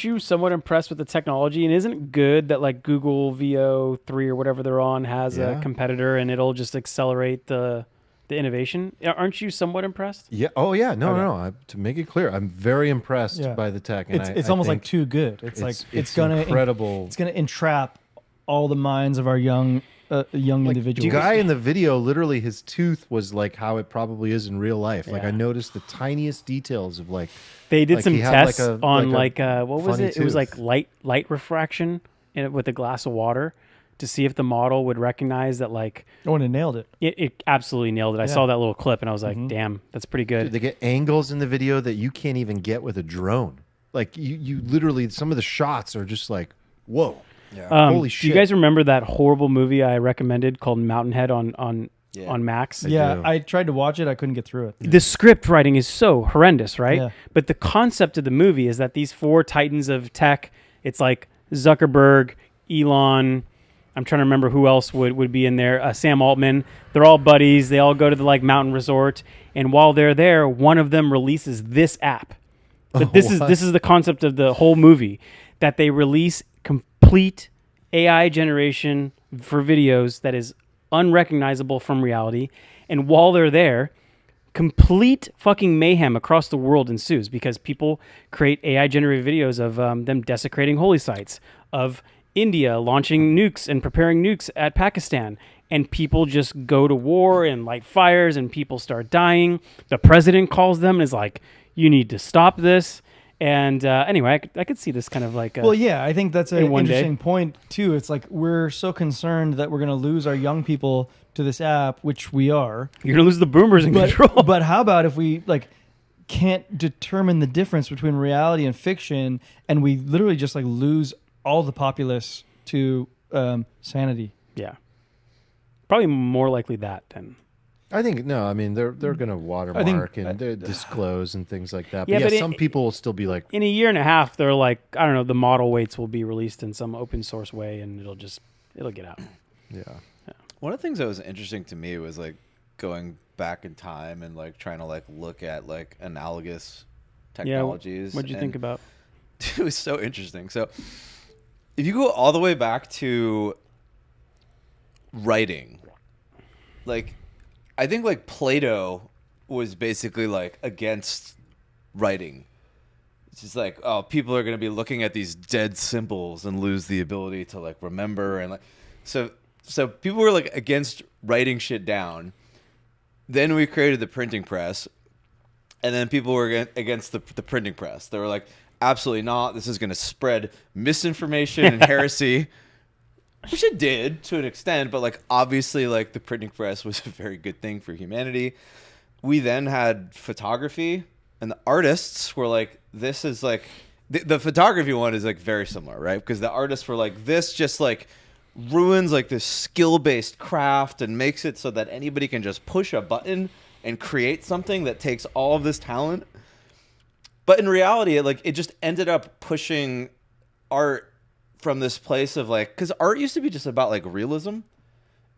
you somewhat impressed with the technology? And isn't it good that like Google VO3 or whatever they're on has a competitor, and it'll just accelerate the innovation? Aren't you somewhat impressed? Yeah. Oh yeah. No. To make it clear, I'm very impressed by the tech. And It's I almost like think too good. It's like it's gonna incredible. It's gonna entrap all the minds of our young a young individual. The guy in the video, literally, his tooth was like how it probably is in real life. Like Yeah. I noticed the tiniest details of like. They did Like some he had tests like a- on like what was funny it? It was tooth. like light refraction with a glass of water to see if the model would recognize that like Oh, and it nailed it. it absolutely nailed it. I Yeah. saw that little clip and I was like, damn, that's pretty good. Dude, they get angles in the video that you can't even get with a drone. Like you literally, some of the shots are just like, whoa. Holy Do shit. you guys remember that horrible movie I recommended called Mountainhead on Yeah. Max? Yeah, do. I tried to watch it. I couldn't get through it. The script writing is so horrendous, right? Yeah. But the concept of the movie is that these four titans of tech, it's like Zuckerberg, Elon, I'm trying to remember who else would be in there, Sam Altman. They're all buddies. They all go to the like mountain resort, and while they're there, one of them releases this app. But this is the concept of the whole movie, that they release complete AI generation for videos that is unrecognizable from reality. And while they're there, complete fucking mayhem across the world ensues because people create AI generated videos of them desecrating holy sites, of India launching nukes and preparing nukes at Pakistan. And people just go to war and light fires and people start dying. The president calls them and is like, you need to stop this. And anyway, I could see this kind of like... Well, yeah, I think that's an in one day. interesting point, too. It's like we're so concerned that we're going to lose our young people to this app, which we are. you're going to lose the boomers in control. But how about if we like can't determine the difference between reality and fiction, and we literally just like lose all the populace to sanity? Yeah. Probably more likely that than... I think no. I mean, they're going to watermark and disclose and things like that. But Yeah, yeah, but some people will still be like, In a year and a half, they're like, I don't know, the model weights will be released in some open source way and it'll get out. yeah. One of the things that was interesting to me was like going back in time and like trying to like look at like analogous technologies. What'd you think and about? It was so interesting. So if you go all the way back to writing, like I think like Plato was basically like against writing. It's just like, oh, people are going to be looking at these dead symbols and lose the ability to like remember. And like, so people were like against writing shit down. Then we created the printing press, and then people were against the printing press. They were like, absolutely not. This is going to spread misinformation and heresy, which it did to an extent. But like, obviously, like the printing press was a very good thing for humanity. We then had photography, and the artists were like, this is like, the photography one is like very similar, right? Because the artists were like, this just like ruins like this skill-based craft and makes it so that anybody can just push a button and create something that takes all of this talent. But in reality, it just ended up pushing art from this place of like, because art used to be just about like realism,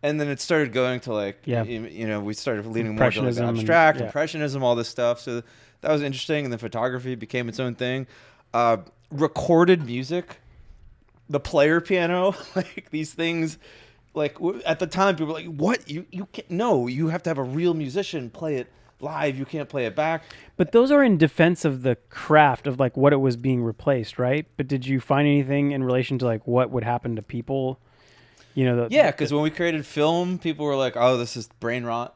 and then it started going to like, we started leaning more to like Impressionism abstract, and impressionism, all this stuff. So that was interesting, and then photography became its own thing. Recorded music, the player piano, like these things, like at the time people were like, what, you can't, no, you have to have a real musician play it live, you can't play it back. But those are in defense of the craft of like what it was being replaced, right? But did you find anything in relation to like what would happen to people? You know, because when we created film, people were like, oh, this is brain rot.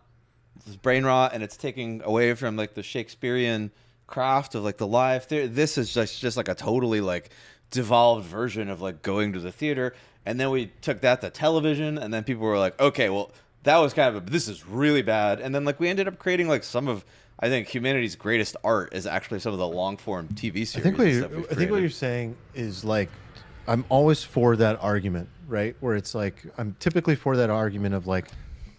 This is brain rot, and it's taking away from like the Shakespearean craft of like the live theater. This is just like a totally like devolved version of like going to the theater. And then we took that to television, and then people were like, okay, well, that was kind of this is really bad. And then like we ended up creating like some of, I think, humanity's greatest art is actually some of the long form TV series. I think what you're saying is like, I'm always for that argument, right? Where it's like, I'm typically for that argument of like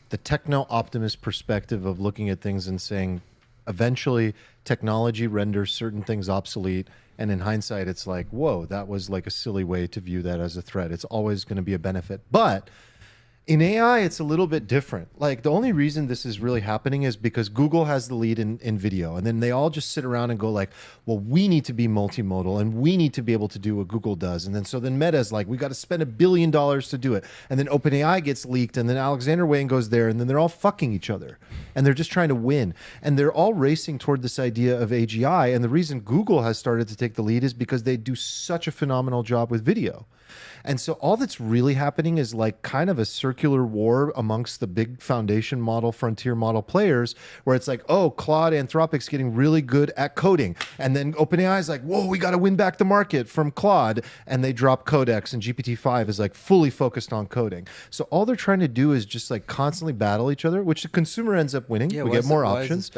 the techno-optimist perspective of looking at things and saying, eventually technology renders certain things obsolete. And in hindsight, it's like, whoa, that was like a silly way to view that as a threat. It's always going to be a benefit. But in AI, it's a little bit different. Like the only reason this is really happening is because Google has the lead in video. And then they all just sit around and go like, well, we need to be multimodal and we need to be able to do what Google does. And then Meta's like, we got to spend $1 billion to do it. And then OpenAI gets leaked, and then Alexander Wang goes there, and then they're all fucking each other. And they're just trying to win. And they're all racing toward this idea of AGI. And the reason Google has started to take the lead is because they do such a phenomenal job with video. And so all that's really happening is like kind of a circular war amongst the big foundation model, frontier model players, where it's like, oh, Claude Anthropic's getting really good at coding. And then OpenAI is like, whoa, we got to win back the market from Claude. And they drop Codex, and GPT-5 is like fully focused on coding. So all they're trying to do is just like constantly battle each other, which the consumer ends up winning. We get more options.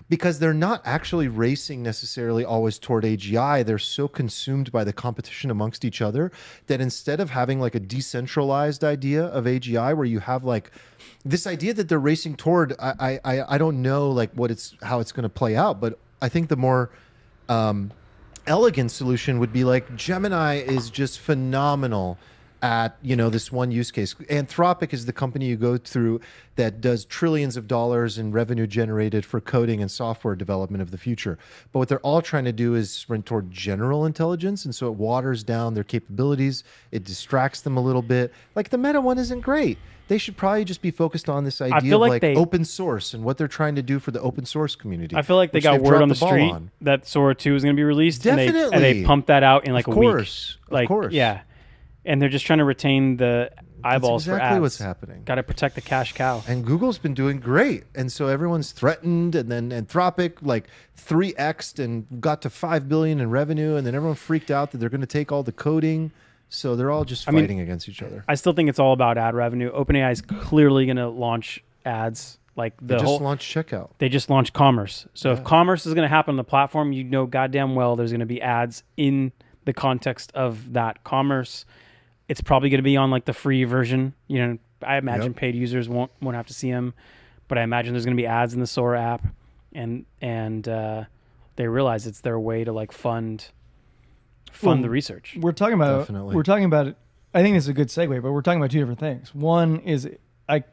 Because they're not actually racing necessarily always toward AGI. They're so consumed by the competition amongst each other that instead of having like a decentralized idea of AGI where you have like this idea that they're racing toward, I don't know like how it's going to play out, but I think the more elegant solution would be like Gemini is just phenomenal at this one use case. Anthropic is the company you go through that does trillions of dollars in revenue generated for coding and software development of the future. But what they're all trying to do is sprint toward general intelligence, and so it waters down their capabilities. It distracts them a little bit. Like the Meta one isn't great. They should probably just be focused on this idea of like open source and what they're trying to do for the open source community. I feel like they got word on the street that Sora 2 is going to be released. Definitely. And they pumped that out in like a week. Of course. Yeah. And they're just trying to retain the eyeballs That's exactly for ads. what's happening. Got to protect the cash cow. And Google's been doing great. And so everyone's threatened, and then Anthropic like 3x'd and got to 5 billion in revenue, and then everyone freaked out that they're going to take all the coding. So they're all just fighting against each other. I still think it's all about ad revenue. OpenAI is clearly going to launch ads. Like they just launched checkout. They just launched commerce. So if commerce is going to happen on the platform, you know goddamn well there's going to be ads in the context of that commerce. It's probably going to be on like the free version. I imagine paid users won't have to see them, but I imagine there's going to be ads in the Sora app, and they realize it's their way to like fund the research. We're talking about. Definitely. We're talking about. I think this is a good segue, but we're talking about two different things. One is I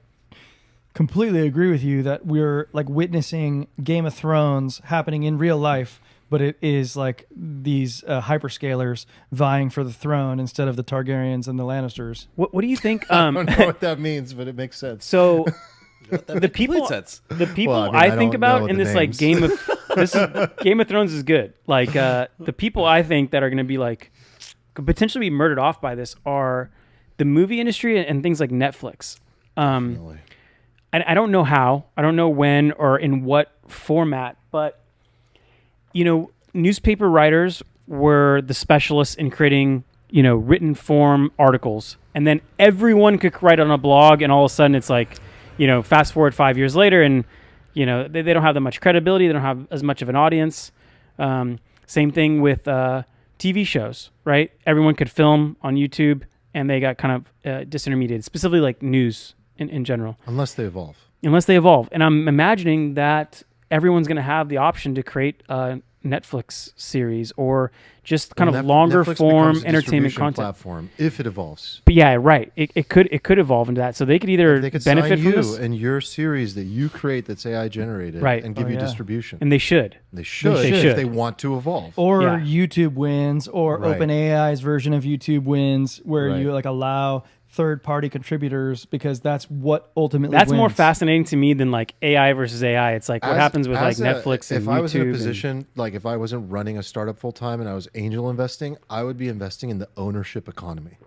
completely agree with you that we're like witnessing Game of Thrones happening in real life. But it is like these hyperscalers vying for the throne instead of the Targaryens and the Lannisters. What do you think? I don't know what that means, but it makes sense. So the people I think about in this like Game of Thrones is good. Like the people I think that are going to be like could potentially be murdered off by this are the movie industry and things like Netflix. And I don't know how, I don't know when or in what format, but newspaper writers were the specialists in creating, written form articles. And then everyone could write on a blog, and all of a sudden it's like, fast forward 5 years later, and, they don't have that much credibility. They don't have as much of an audience. Same thing with TV shows, right? Everyone could film on YouTube, and they got kind of disintermediated, specifically like news in general. Unless they evolve. And I'm imagining that everyone's going to have the option to create a Netflix series or just kind of longer Netflix form becomes a entertainment distribution content platform if it evolves. But yeah, right. It could evolve into that. So they could either they could benefit sign from you this and your series that you create that's AI generated, right, and give you distribution. And they should. They should if they want to evolve. Or YouTube wins, or OpenAI's version of YouTube wins, where you like allow third-party contributors, because that's what ultimately that's wins. more fascinating to me than like AI versus AI. It's like what happens with like Netflix and YouTube. If I was in a position, like if I wasn't running a startup full-time and I was angel investing, I would be investing in the ownership economy.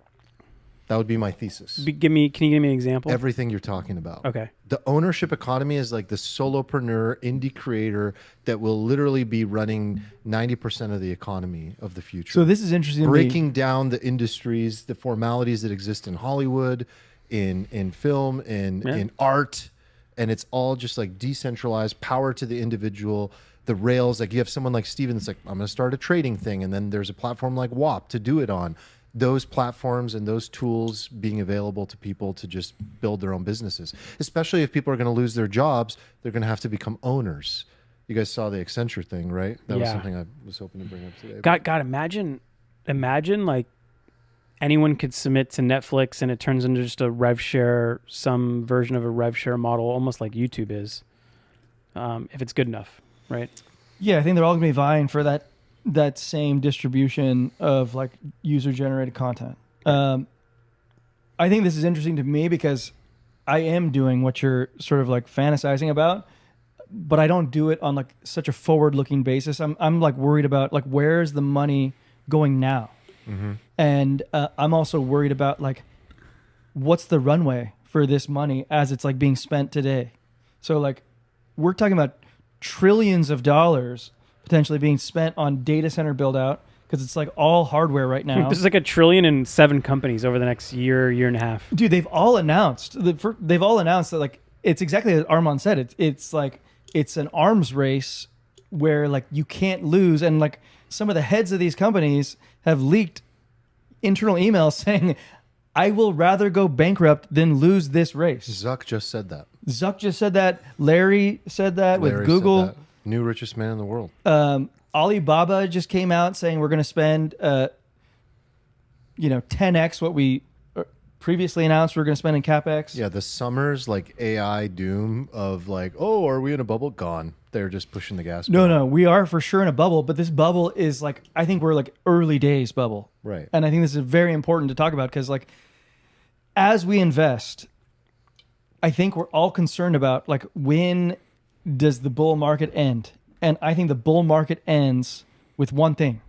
That would be my thesis. Can you give me an example? Everything you're talking about. Okay. The ownership economy is like the solopreneur, indie creator that will literally be running 90% of the economy of the future. So this is interesting. Breaking down the industries, the formalities that exist in Hollywood, in film, in art, and it's all just like decentralized, power to the individual. The rails, like you have someone like Steven that's like, I'm going to start a trading thing, and then there's a platform like WAP to do it on. Those platforms and those tools being available to people to just build their own businesses, especially if people are going to lose their jobs, they're going to have to become owners. You guys saw the Accenture thing, right? That was something I was hoping to bring up today. God, imagine like anyone could submit to Netflix and it turns into just a rev share, some version of a rev share model, almost like YouTube is, if it's good enough, right? Yeah, I think they're all going to be vying for that same distribution of like user generated content. I think this is interesting to me because I am doing what you're sort of like fantasizing about, but I don't do it on like such a forward looking basis. I'm like worried about like, where's the money going now? Mm-hmm. And I'm also worried about like, what's the runway for this money as it's like being spent today. So like we're talking about trillions of dollars potentially being spent on data center build out because it's like all hardware right now. This is like $1 trillion in 7 companies over the next year and a half. Dude, they've all announced that like it's exactly as Arman said. It's like it's an arms race where like you can't lose, and like some of the heads of these companies have leaked internal emails saying, "I will rather go bankrupt than lose this race." Zuck just said that. Larry said that Larry with Google. said that. New richest man in the world. Alibaba just came out saying we're going to spend, 10x what we previously announced we're going to spend in CapEx. Yeah, the summer's like AI doom of like, oh, are we in a bubble? Gone. They're just pushing the gas. No, we are for sure in a bubble, but this bubble is like, I think we're like early days bubble. Right. And I think this is very important to talk about because like, as we invest, I think we're all concerned about like, when does the bull market end? And I think the bull market ends with one thing.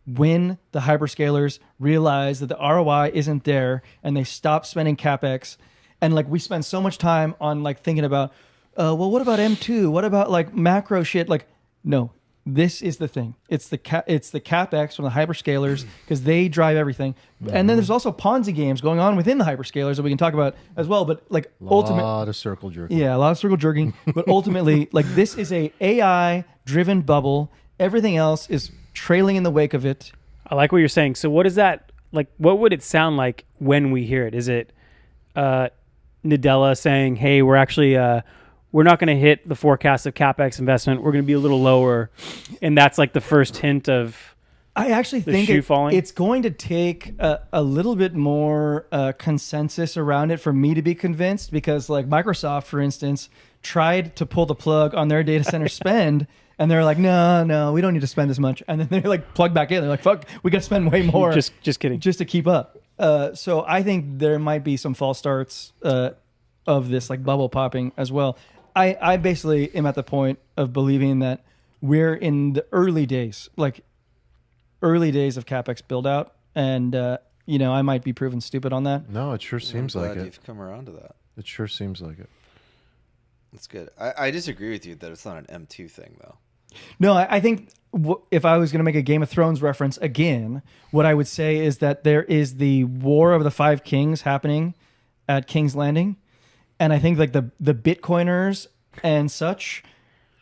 When the hyperscalers realize that the ROI isn't there and they stop spending CapEx. And like we spend so much time on like thinking about, well, what about M2? What about like macro shit? Like, no, this is the thing. It's the CapEx from the hyperscalers because they drive everything. And then there's also Ponzi games going on within the hyperscalers that we can talk about as well. But like a lot of circle jerking. Yeah, a lot of circle jerking. But ultimately, like this is a AI driven bubble. Everything else is trailing in the wake of it. I like what you're saying. So what is that like? What would it sound like when we hear it? Is it Nadella saying, "Hey, we're actually we're not going to hit the forecast of CapEx investment. We're going to be a little lower," and that's like the first hint of I actually the think shoe falling? It's going to take a little bit more consensus around it for me to be convinced because like Microsoft, for instance, tried to pull the plug on their data center spend. And they're like, no, we don't need to spend this much. And then they like plug back in. They're like, fuck, we got to spend way more. Just kidding. Just to keep up. So I think there might be some false starts of this like bubble popping as well. I basically am at the point of believing that we're in the early days of CapEx build out. And, I might be proven stupid on that. No, it sure seems I'm like glad it. You've come around to that. It sure seems like it. That's good. I disagree with you that it's not an M2 thing though. No, I think if I was going to make a Game of Thrones reference again, what I would say is that there is the War of the Five Kings happening at King's Landing. And I think like the Bitcoiners and such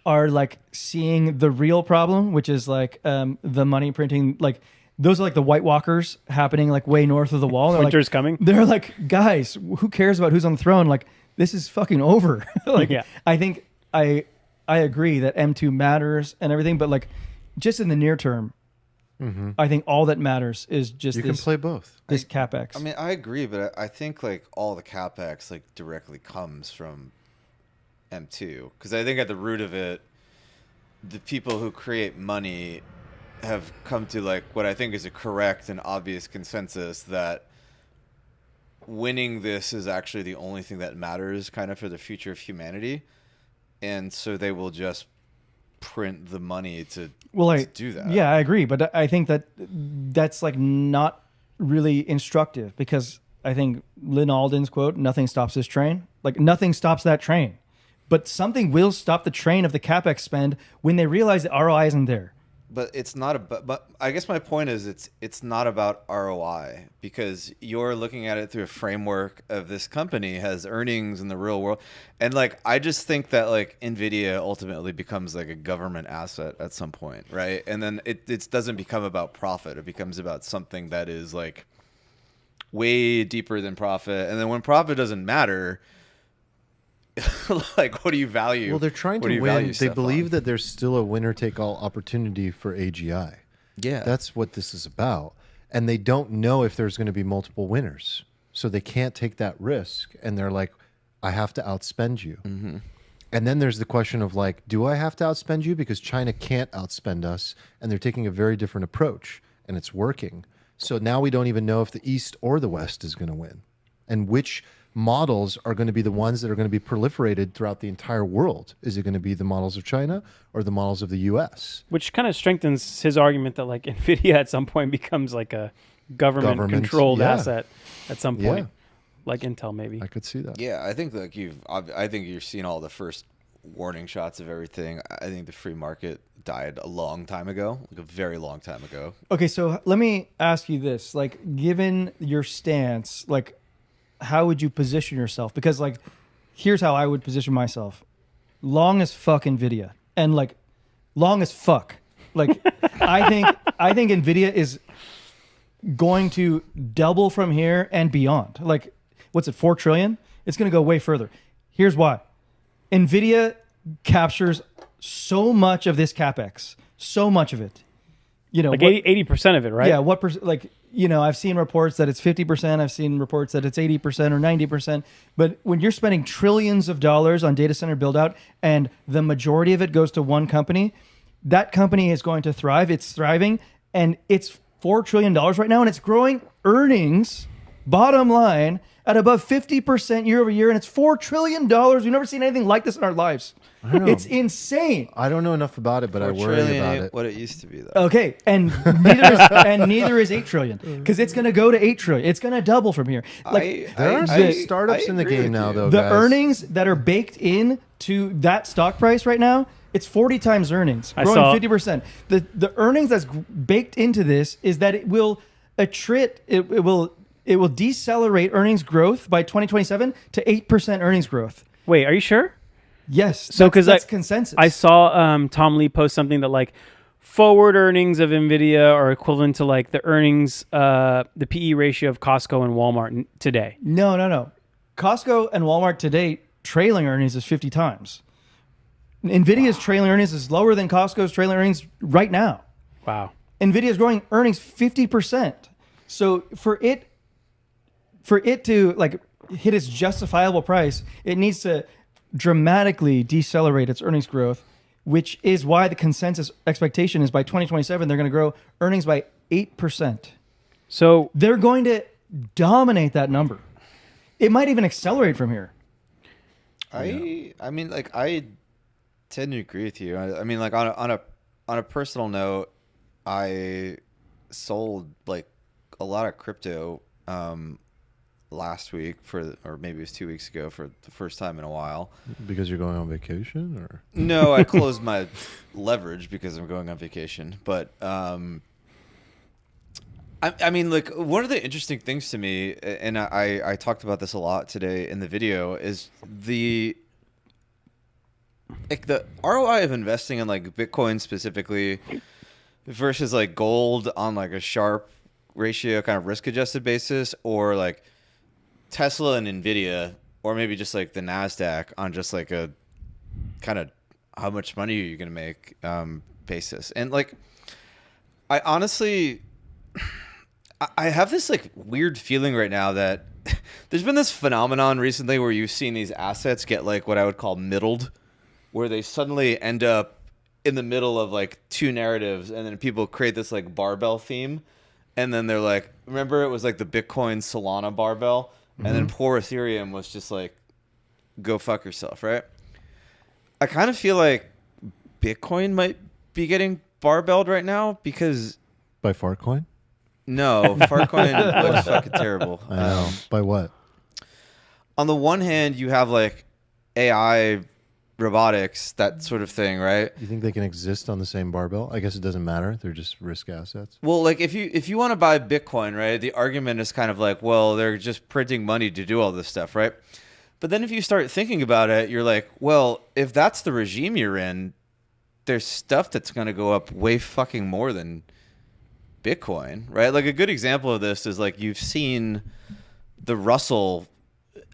are like seeing the real problem, which is like the money printing. Like those are like the White Walkers happening like way north of the wall. They're Winter's like, coming. They're like, guys, who cares about who's on the throne? Like this is fucking over. Like Yeah. I think I agree that M2 matters and everything, but like just in the near term, I think all that matters is just You can play both. this CapEx. I mean, I agree, but I think like all the CapEx like directly comes from M2 because I think at the root of it, the people who create money have come to like what I think is a correct and obvious consensus that winning this is actually the only thing that matters kind of for the future of humanity. And so they will just print the money to do that. Yeah, I agree. But I think that's like not really instructive because I think Lynn Alden's quote, "Nothing stops this train." Like nothing stops that train. But something will stop the train of the CapEx spend when they realize the ROI isn't there. But it's not about. But I guess my point is, it's not about ROI because you're looking at it through a framework of this company has earnings in the real world, and like I just think that like NVDA ultimately becomes like a government asset at some point, right? And then it doesn't become about profit; it becomes about something that is like way deeper than profit. And then when profit doesn't matter, like what do you value? Well, they're trying What do to you win. value They stuff believe on? that there's still a winner-take-all opportunity for AGI. Yeah, That's what this is about. And they don't know if there's going to be multiple winners. So they can't take that risk. And they're like, I have to outspend you. Mm-hmm. And then there's the question of like, do I have to outspend you? Because China can't outspend us. And they're taking a very different approach. And it's working. So now we don't even know if the East or the West is going to win. And which models are going to be the ones that are going to be proliferated throughout the entire world. Is it going to be the models of China or the models of the US? Which kind of strengthens his argument that like NVIDIA at some point becomes like a government controlled yeah. asset at some point. like Intel maybe. I could see that. Yeah, I think like I think you're seeing all the first warning shots of everything. I think the free market died a long time ago, like a very long time ago. Okay, so let me ask you this: like, given your stance, like, how would you position yourself? Because like, here's how I would position myself: long as fuck NVIDIA, and like, long as fuck. Like, I think NVIDIA is going to double from here and beyond. Like, what's it, 4 trillion? It's going to go way further. Here's why. NVIDIA captures so much of this CapEx, so much of it. You know, Like 80% of it, right? yeah, what like, you know, I've seen reports that it's 50%, I've seen reports that it's 80% or 90%, but when you're spending trillions of dollars on data center build out and the majority of it goes to one company, that company is going to thrive. It's thriving, and it's $4 trillion right now, and it's growing earnings, bottom line, at above 50% year over year, and it's $4 trillion. We've never seen anything like this in our lives. I don't know. It's insane. I don't know enough about it, but I 4 worry trillion about ain't it. what it used to be, though. Okay, and neither is 8 trillion, because it's going to go to 8 trillion. It's going to double from here. Like There are some startups in the agree game with now, you. though. the guys. earnings that are baked in to that stock price right now, it's 40 times earnings, I growing saw- 50%. The earnings that's baked into this is that it will attrit, it will decelerate earnings growth by 2027 to 8% earnings growth. Wait, are you sure? Yes, So, that's consensus. I saw Tom Lee post something that like forward earnings of NVIDIA are equivalent to like the earnings, the PE ratio of Costco and Walmart today. No. Costco and Walmart today trailing earnings is 50 times. NVIDIA's trailing earnings is lower than Costco's trailing earnings right now. Wow. NVIDIA is growing earnings 50%. So for it to like hit its justifiable price, it needs to dramatically decelerate its earnings growth, which is why the consensus expectation is by 2027 they're going to grow earnings by 8%. So They're going to dominate that number. It might even accelerate from here. I mean, like, I tend to agree with you. I mean, like, on a personal note, I sold like a lot of crypto last week or maybe it was 2 weeks ago for the first time in a while. Because you're going on vacation, or No, I closed my leverage because I'm going on vacation. But I mean, like, one of the interesting things to me, and I talked about this a lot today in the video, is the ROI of investing in like Bitcoin specifically versus like gold on like a sharp ratio kind of risk adjusted basis, or like Tesla and NVIDIA, or maybe just like the NASDAQ on just like a kind of how much money are you going to make basis. And like, I honestly, I have this like weird feeling right now that there's been this phenomenon recently where you've seen these assets get like what I would call middled, where they suddenly end up in the middle of like two narratives, and then people create this like barbell theme, and then they're like, remember it was like the Bitcoin Solana barbell, and then poor Ethereum was just like, go fuck yourself, right? I kind of feel like Bitcoin might be getting barbelled right now because by Fartcoin? no, Fartcoin looks fucking terrible. I know. By what? On the one hand, you have like AI, robotics, that sort of thing, right? You think they can exist on the same barbell? I guess it doesn't matter. They're just risk assets. Well, like if you want to buy Bitcoin, right, the argument is kind of like, well, they're just printing money to do all this stuff, right? But then if you start thinking about it, you're like, well, if that's the regime you're in, there's stuff that's going to go up way fucking more than Bitcoin, right? Like a good example of this is like you've seen the Russell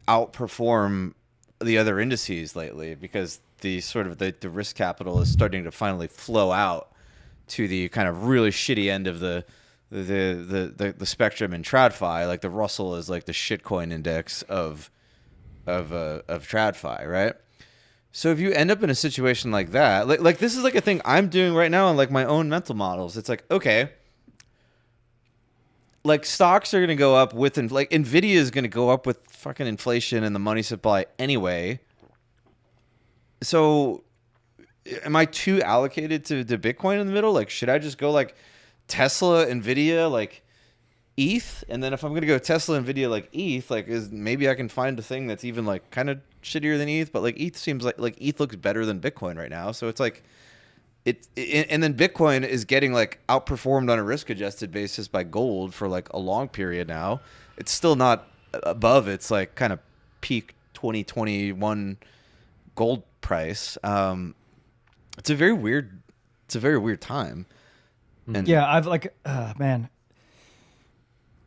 outperform the other indices lately because the sort of the risk capital is starting to finally flow out to the kind of really shitty end of the spectrum in TradFi. Like the Russell is like the shitcoin index of TradFi, right? So if you end up in a situation like that, like this is like a thing I'm doing right now in like my own mental models. It's like, okay, like stocks are going to go up with, like NVIDIA is going to go up with fucking inflation and the money supply anyway. So am I too allocated to Bitcoin in the middle? Like, should I just go like Tesla, NVIDIA, like ETH, and then if I'm gonna go Tesla, NVIDIA, like ETH, like maybe I can find a thing that's even like kind of shittier than ETH, but like ETH seems like ETH looks better than Bitcoin right now. So it's like and then Bitcoin is getting like outperformed on a risk adjusted basis by gold for like a long period now. It's still not above its like kind of peak 2021 gold price. It's a very weird time. And Yeah, I've like, man,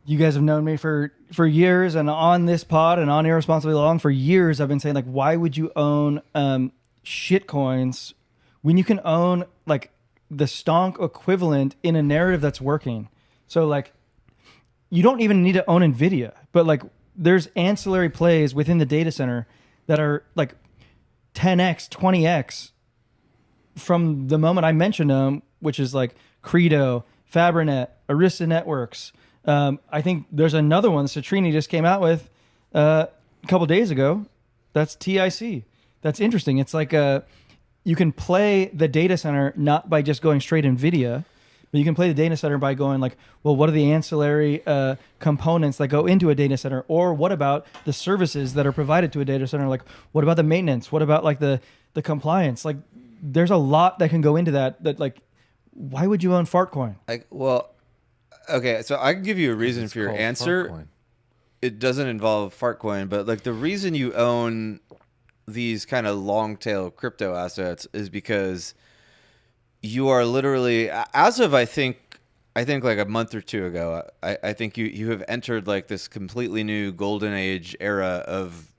you guys have known me for years, and on this pod and on Irresponsibly Long for years, I've been saying like, why would you own shit coins when you can own like the stonk equivalent in a narrative that's working? So like, you don't even need to own NVIDIA, but like there's ancillary plays within the data center that are like 10x, 20x from the moment I mentioned them, which is like Credo, Fabrinet, Arista Networks. I think there's another one Citrini just came out with a couple days ago. That's TIC. That's interesting. It's like you can play the data center not by just going straight NVIDIA, but you can play the data center by going like, well, what are the ancillary components that go into a data center? Or what about the services that are provided to a data center? Like, what about the maintenance? What about like the compliance? Like, there's a lot that can go into that like, why would you own Fartcoin? Okay, so I can give you a reason It's for your called answer. Fartcoin. It doesn't involve Fartcoin, but like the reason you own these kind of long tail crypto assets is because you are literally, as of I think like a month or two ago, I think you have entered like this completely new golden age era of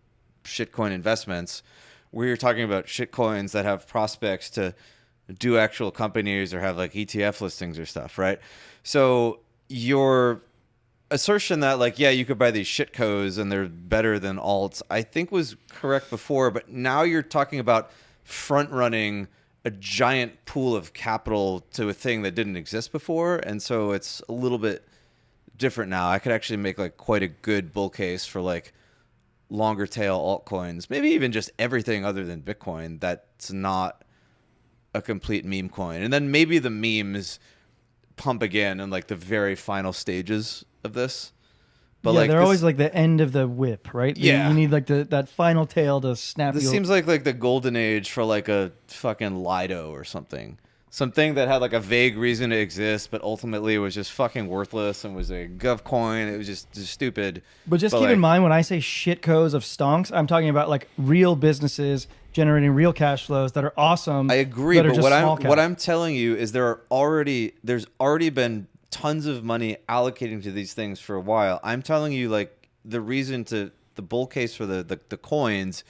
shitcoin investments, where you're talking about shitcoins that have prospects to do actual companies or have like ETF listings or stuff, right? So your assertion that like, yeah, you could buy these shitcos and they're better than alts, I think was correct before, but now you're talking about front running a giant pool of capital to a thing that didn't exist before. And so it's a little bit different now. I could actually make like quite a good bull case for like longer tail altcoins, maybe even just everything other than Bitcoin that's not a complete meme coin. And then maybe the memes pump again in like the very final stages of this. But yeah, like they're this, always like the end of the whip, right? Yeah. You need like that final tail to snap this you. seems like the golden age for like a fucking Lido or something. Something that had like a vague reason to exist, but ultimately it was just fucking worthless and was a gov coin. It was just stupid. But just keep like, in mind, when I say shitcos of stonks, I'm talking about like real businesses generating real cash flows that are awesome. I agree, that are but just small cap. what I'm telling you is there's already been tons of money allocating to these things for a while. I'm telling you, like, the reason to the bull case for the coins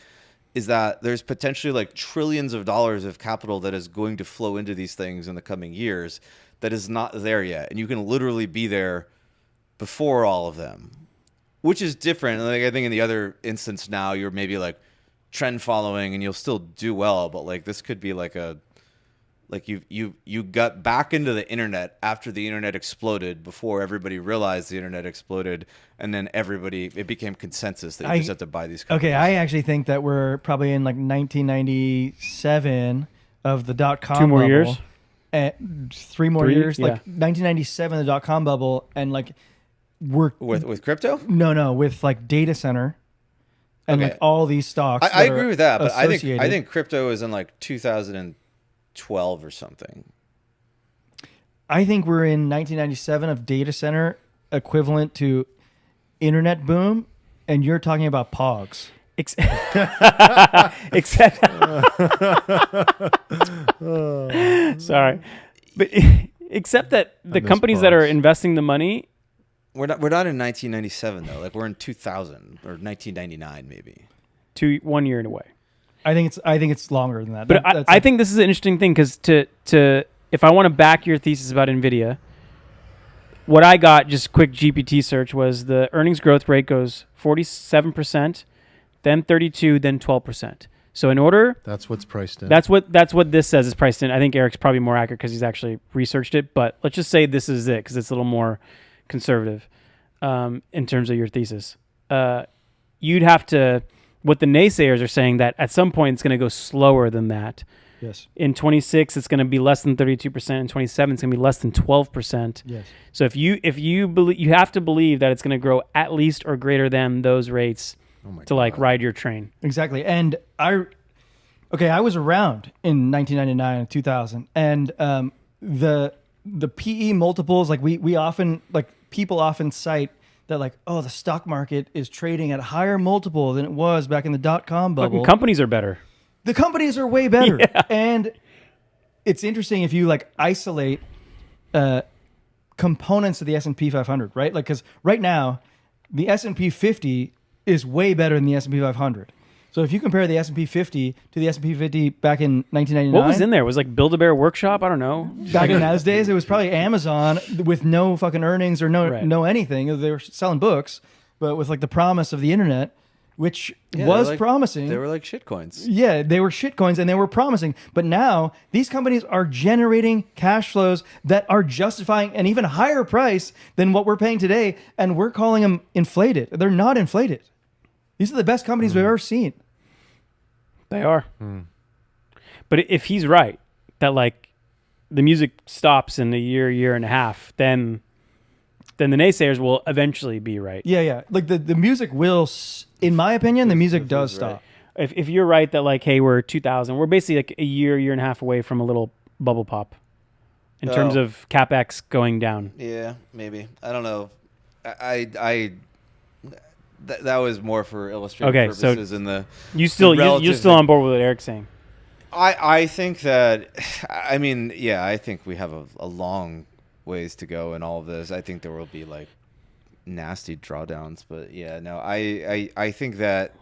is that there's potentially like trillions of dollars of capital that is going to flow into these things in the coming years that is not there yet. And you can literally be there before all of them, which is different. Like, I think in the other instance now, you're maybe like trend following and you'll still do well, but like this could be like you got back into the internet after the internet exploded, before everybody realized the internet exploded, and then it became consensus that you just have to buy these companies. Okay, I actually think that we're probably in like 1997 of the .com 2 more bubble. years? 3 more years. Yeah. Like 1997, the .com bubble, and like we're with crypto. no with like data center and Okay. like all these stocks. I that agree are with that, but I associated. think crypto is in like 2012 or something. I think we're in 1997 of data center equivalent to internet boom, and you're talking about pogs. Except, sorry, but except that the miss companies that are pogs. investing the money, We're not in 1997 though. Like, we're in 2000 or 1999 maybe. 1 year away. I think it's longer than that. But That's I like- think this is an interesting thing, because to if I want to back your thesis about NVIDIA, what I got, just quick GPT search, was the earnings growth rate goes 47%, then 32%, then 12%. So in order, That's what's priced in. that's what this says is priced in. I think Eric's probably more accurate because he's actually researched it, but let's just say this is it because it's a little more conservative in terms of your thesis. You'd have to, what the naysayers are saying, that at some point it's going to go slower than that, Yes. In 26, it's going to be less than 32%. In 27, it's going to be less than 12%. Yes. So if you believe, you have to believe that it's going to grow at least or greater than those rates to like ride your train. Exactly. And I was around in 1999 and 2000, and the PE multiples, like we often, like people often cite that, like, oh, the stock market is trading at a higher multiple than it was back in the .com bubble. Fucking companies are better. The companies are way better. Yeah. And it's interesting if you like isolate components of the S&P 500, right? Like, because right now the S&P 50 is way better than the S&P 500. So if you compare the S&P 50 to the S&P 50 back in 1999, what was in there? Was like Build-A-Bear Workshop? I don't know. Back in those days, it was probably Amazon with no fucking earnings or no anything. They were selling books, but with like the promise of the internet, which was promising. They were like shitcoins. Yeah, they were shitcoins and they were promising. But now these companies are generating cash flows that are justifying an even higher price than what we're paying today, and we're calling them inflated. They're not inflated. These are the best companies we've ever seen. They are. But if he's right, that like the music stops in a year and a half, then the naysayers will eventually be right. Yeah. Like the music will, in my opinion, the music does stop. If you're right that like, hey, we're 2000, we're basically like a year and a half away from a little bubble pop in terms of CapEx going down. Yeah, maybe. I don't know. That was more for illustrative purposes. So you're still on board with what Eric's saying. I think that, I mean, yeah, I think we have a long ways to go in all of this. I think there will be like nasty drawdowns, but yeah, no, I think that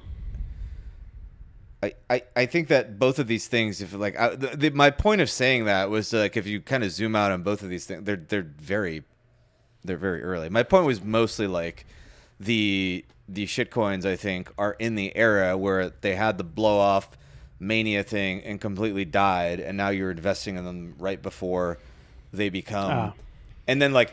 I think that both of these things, if like my point of saying that was to, like, if you kind of zoom out on both of these things, they're very early. My point was mostly like the shitcoins, I think, are in the era where they had the blow off mania thing and completely died, and now you're investing in them right before they become and then like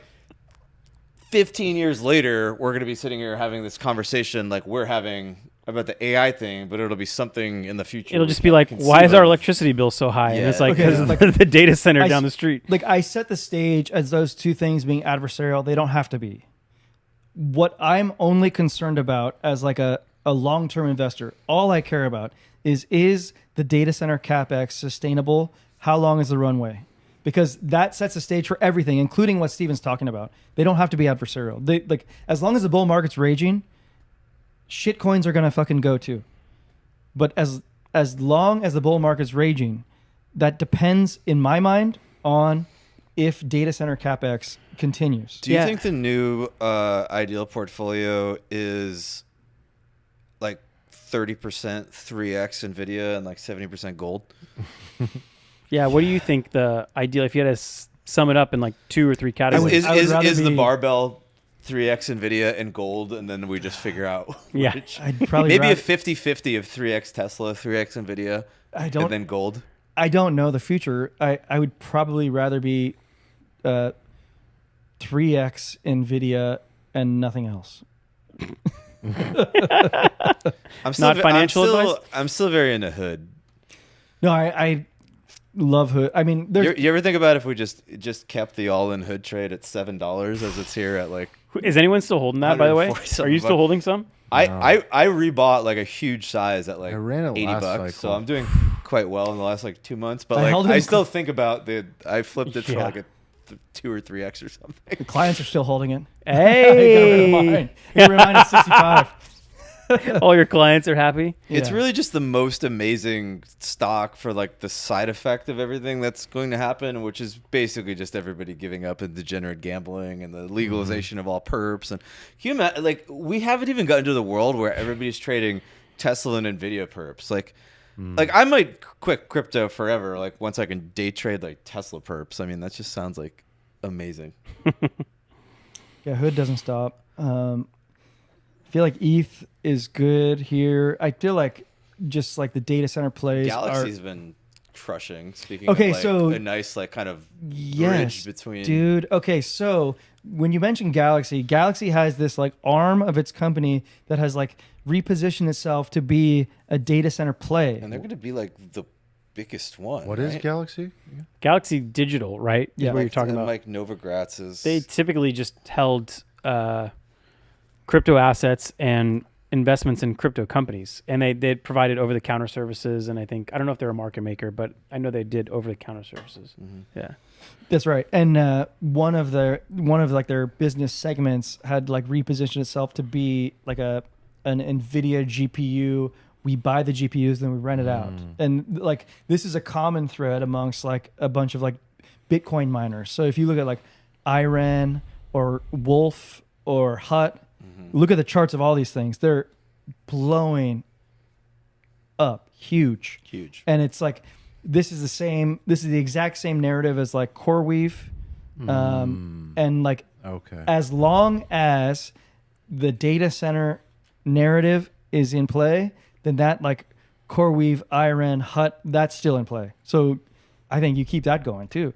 15 years later we're going to be sitting here having this conversation like we're having about the AI thing, but it'll be something in the future. It'll just be like, why is our electricity bill so high? And it's like, because like, the data center down the street. Like, I set the stage as those two things being adversarial. They don't have to be. What I'm only concerned about as like a long-term investor, all I care about is the data center CapEx sustainable? How long is the runway? Because that sets the stage for everything, including what Steven's talking about. They don't have to be adversarial. They, like, as long as the bull market's raging, shit coins are going to fucking go too. But as long as the bull market's raging, that depends, in my mind, on if data center CapEx continues. Do you think the new ideal portfolio is like 30% 3x NVIDIA and like 70% gold? Yeah, what do you think the ideal, if you had to sum it up in like 2 or 3 categories? Is the barbell 3x NVIDIA and gold, and then we just figure out which? I'd probably maybe a 50-50 of 3x Tesla, 3x NVIDIA, and then gold. I don't know the future. I would probably rather be 3x NVIDIA and nothing else. I'm still, not financial advice? I'm still very into Hood. No, I love Hood. I mean, you ever think about if we just kept the all-in Hood trade at $7 as it's here at like? Is anyone still holding that, by the way? Are you still holding some? I rebought like a huge size at like $80, so I'm doing quite well in the last like 2 months. But I still think about I flipped it for like a 2 or 3x or something. The clients are still holding it. Hey, get mine at 65. All your clients are happy. It's really just the most amazing stock for like the side effect of everything that's going to happen, which is basically just everybody giving up in degenerate gambling and the legalization of all perps. And can you imagine, like, we haven't even gotten to the world where everybody's trading Tesla and NVIDIA perps. Like I might quit crypto forever. Like once I can day trade like Tesla perps. I mean, that just sounds like amazing. Yeah, Hood doesn't stop. I feel like ETH is good here. I feel like just like the data center plays. Galaxy's been crushing. Speaking of like a nice like kind of bridge between. Dude. Okay, so when you mention Galaxy has this like arm of its company that has like repositioned itself to be a data center play. And they're going to be like the biggest one. What is right? Galaxy? Galaxy Digital, right? Is Yeah. what you're talking about. Mike Novogratz's. They typically just held crypto assets and investments in crypto companies, and they provided over-the-counter services. And I don't know if they're a market maker, but I know they did over-the-counter services. Yeah, That's right. And one of their business segments had like repositioned itself to be like an NVIDIA GPU. We buy the GPUs, then we rent it out. And like this is a common thread amongst like a bunch of like Bitcoin miners. So if you look at like Iran or Wolf or Hut, look at the charts of all these things. They're blowing up huge. And it's like this is the exact same narrative as like CoreWeave. And like as long as the data center narrative is in play, then that like CoreWeave, Iran, Hut, that's still in play. So I think you keep that going too.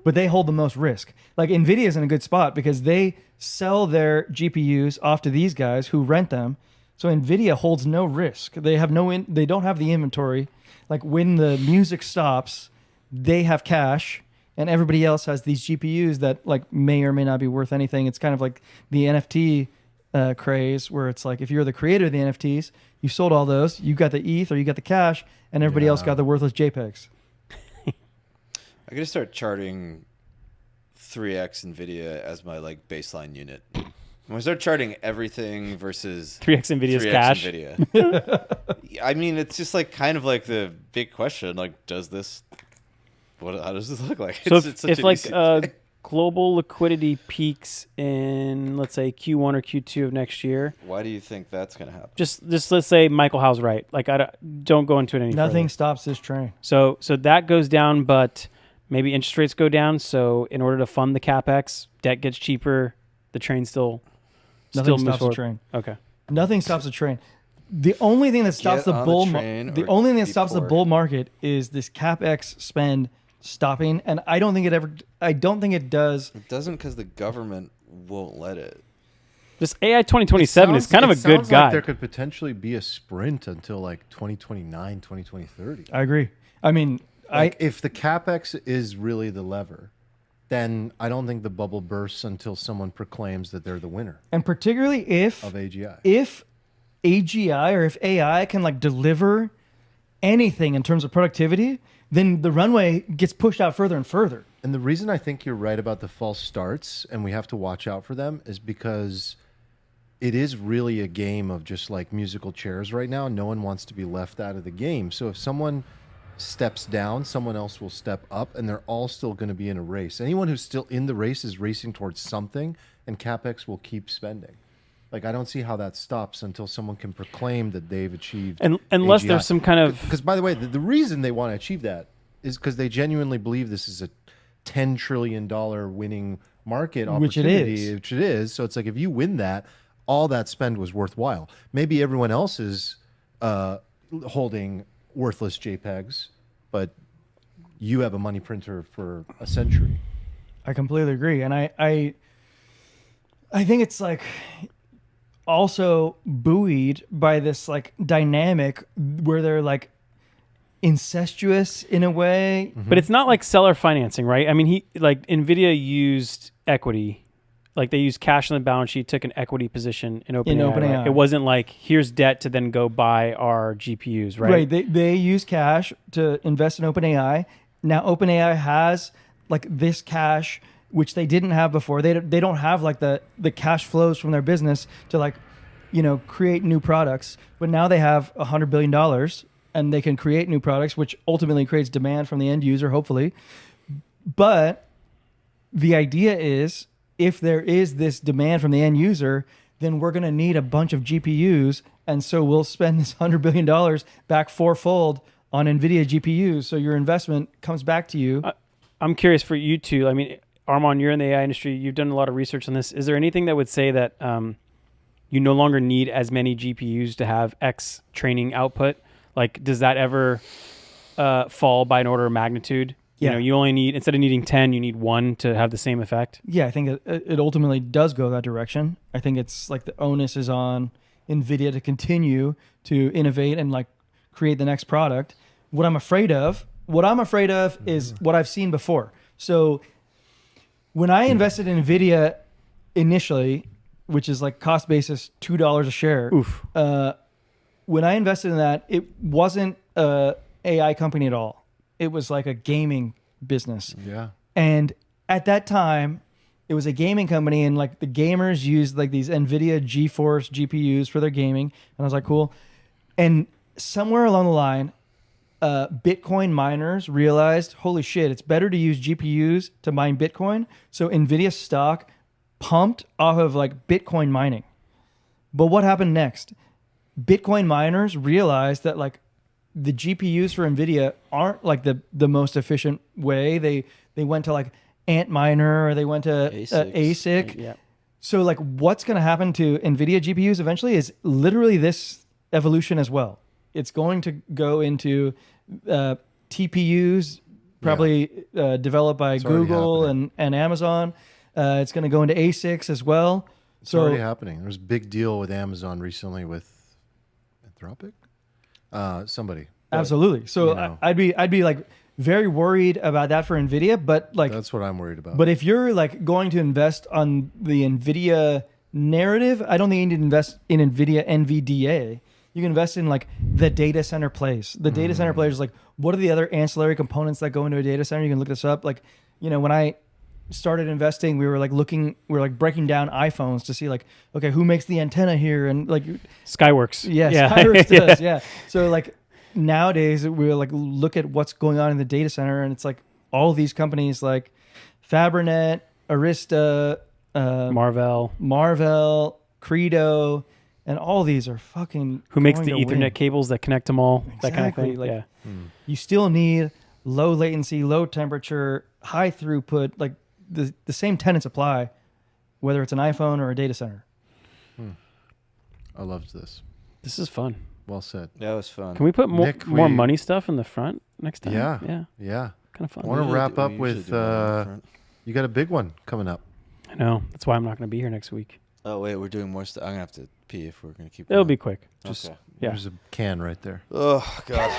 But they hold the most risk. Like NVIDIA is in a good spot because they sell their GPUs off to these guys who rent them. So NVIDIA holds no risk. They have they don't have the inventory. Like when the music stops, they have cash and everybody else has these GPUs that like may or may not be worth anything. It's kind of like the NFT craze where it's like if you're the creator of the NFTs, you sold all those, you got the ETH or you got the cash, and everybody else got the worthless JPEGs. I gotta start charting 3x NVIDIA as my like baseline unit. I'm gonna start charting everything versus 3x NVIDIA's 3x cash. NVIDIA. I mean, it's just like kind of like the big question. Like, how does this look like? So It's such if an like easy thing. global liquidity peaks in, let's say, Q1 or Q2 of next year, Why do you think that's gonna happen? just let's say Michael Howe's right. Like don't go into it any Nothing further. stops this train. So that goes down, but maybe interest rates go down. So in order to fund the CapEx, debt gets cheaper. The train still Nothing moves stops the forward. train. Okay. Nothing stops the train. The only thing that stops Get the on bull the mar- train the or only thing that be stops the poor. bull market is this CapEx spend stopping, and I don't think it does. It doesn't because the government won't let it. This AI 2027 is kind of a good Sounds like guide. there could potentially be a sprint until like 2029, 2030. I agree. I mean, Like if the CapEx is really the lever, then I don't think the bubble bursts until someone proclaims that they're the winner and particularly if of AGI. if AGI or if AI can like deliver anything in terms of productivity, then the runway gets pushed out further and further. And the reason I think you're right about the false starts and we have to watch out for them is because it is really a game of just like musical chairs right now. No one wants to be left out of the game. So if someone steps down, someone else will step up, and they're all still going to be in a race. Anyone who's still in the race is racing towards something, and CapEx will keep spending. Like, I don't see how that stops until someone can proclaim that they've achieved And unless AGI. there's some kind of Because, by the way, the reason they want to achieve that is because they genuinely believe this is a $10 trillion winning market Which it opportunity. is. Which it is. So it's like if you win that, all that spend was worthwhile. Maybe everyone else is holding worthless JPEGs, but you have a money printer for a century. I completely agree, and I think it's like also buoyed by this like dynamic where they're like incestuous in a way. But it's not like seller financing, right? I mean, NVIDIA used equity. Like they used cash on the balance sheet, took an equity position in OpenAI. OpenAI. Right? It wasn't like, here's debt to then go buy our GPUs, right? Right. They use cash to invest in OpenAI. Now OpenAI has like this cash, which they didn't have before. They don't have like the cash flows from their business to like, create new products. But now they have $100 billion and they can create new products, which ultimately creates demand from the end user, hopefully. But the idea is, if there is this demand from the end user, then we're going to need a bunch of GPUs. And so we'll spend this $100 billion back fourfold on NVIDIA GPUs. So your investment comes back to you. I'm curious for you two. I mean, Arman, you're in the AI industry. You've done a lot of research on this. Is there anything that would say that you no longer need as many GPUs to have X training output? Like, does that ever fall by an order of magnitude? Yeah. You only need, instead of needing 10, you need 1 to have the same effect. Yeah, I think it ultimately does go that direction. I think it's like the onus is on NVIDIA to continue to innovate and like create the next product. What I'm afraid of is what I've seen before. So when I invested in NVIDIA initially, which is like cost basis $2 a share. Oof. When I invested in that, it wasn't a AI company at all. It was like a gaming business. Yeah. And at that time, it was a gaming company, and like the gamers used like these NVIDIA GeForce GPUs for their gaming. And I was like, cool. And somewhere along the line, Bitcoin miners realized, holy shit, it's better to use GPUs to mine Bitcoin. So NVIDIA stock pumped off of like Bitcoin mining. But what happened next? Bitcoin miners realized that like the GPUs for NVIDIA aren't like the most efficient way. They went to like Antminer, or they went to ASIC. Yeah. So like what's going to happen to NVIDIA GPUs eventually is literally this evolution as well. It's going to go into TPUs, probably developed by It's already Google happening. and Amazon. It's going to go into ASICs as well. It's already happening. There was a big deal with Amazon recently with Anthropic. Somebody. Absolutely. So You know. I'd be like very worried about that for NVIDIA, but like, That's what I'm worried about. but if you're like going to invest on the NVIDIA narrative, I don't think you need to invest in NVIDIA NVDA. You can invest in like the data center plays. The data center plays is like, what are the other ancillary components that go into a data center? You can look this up. Like, you know, when I started investing, we were like breaking down iPhones to see like, okay, who makes the antenna here? And like, Skyworks. yes, Yeah. Hyperscalers does, yeah. So like nowadays we like look at what's going on in the data center, and it's like all these companies like Fabrinet, Arista, Marvell, Credo, and all these are fucking Who makes going the to Ethernet win. cables that connect them all? That kind of Exactly, thing. like- Yeah. You still need low latency, low temperature, high throughput. Like the same tenets apply, whether it's an iPhone or a data center. I loved this. This is fun. Well said. That was fun. Can we put more Nick, more we- money stuff in the front next time? Yeah. Yeah. Yeah. Kind of fun. I want to wrap up with, you got a big one coming up. I know. That's why I'm not going to be here next week. Oh wait, we're doing more stuff. I'm gonna have to pee if we're gonna keep. It'll going. be quick. Just Okay. Yeah. There's a can right there. Oh god,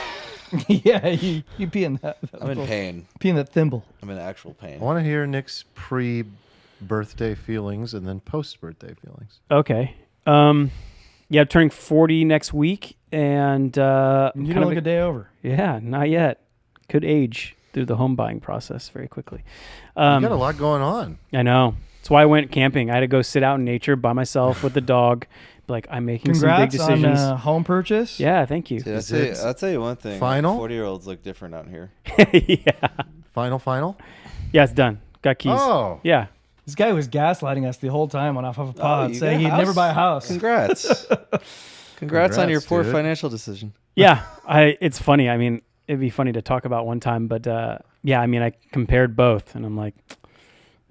Yeah, you pee in that. I'm in pain. Pee in that thimble. I'm in actual pain. I want to hear Nick's pre-birthday feelings and then post-birthday feelings. Okay. Yeah, I'm turning 40 next week, and I'm You kind don't of look a day over. yeah, not yet. Could age through the home buying process very quickly. You got a lot going on. I know. That's why I went camping. I had to go sit out in nature by myself with the dog. Be like, I'm making some big Congrats decisions. on home purchase. Yeah, thank you. Dude, Is it I'll tell you one thing. final? 40-year-olds look different out here. Yeah. Final? Yeah, it's done. Got keys. Oh. Yeah. This guy was gaslighting us the whole time on Alfalfa Pod, you saying got a he'd never house? buy a house. Congrats. Congrats on your Congrats, poor dude. financial decision. Yeah. It's funny. I mean, it'd be funny to talk about one time, but yeah, I mean, I compared both, and I'm like,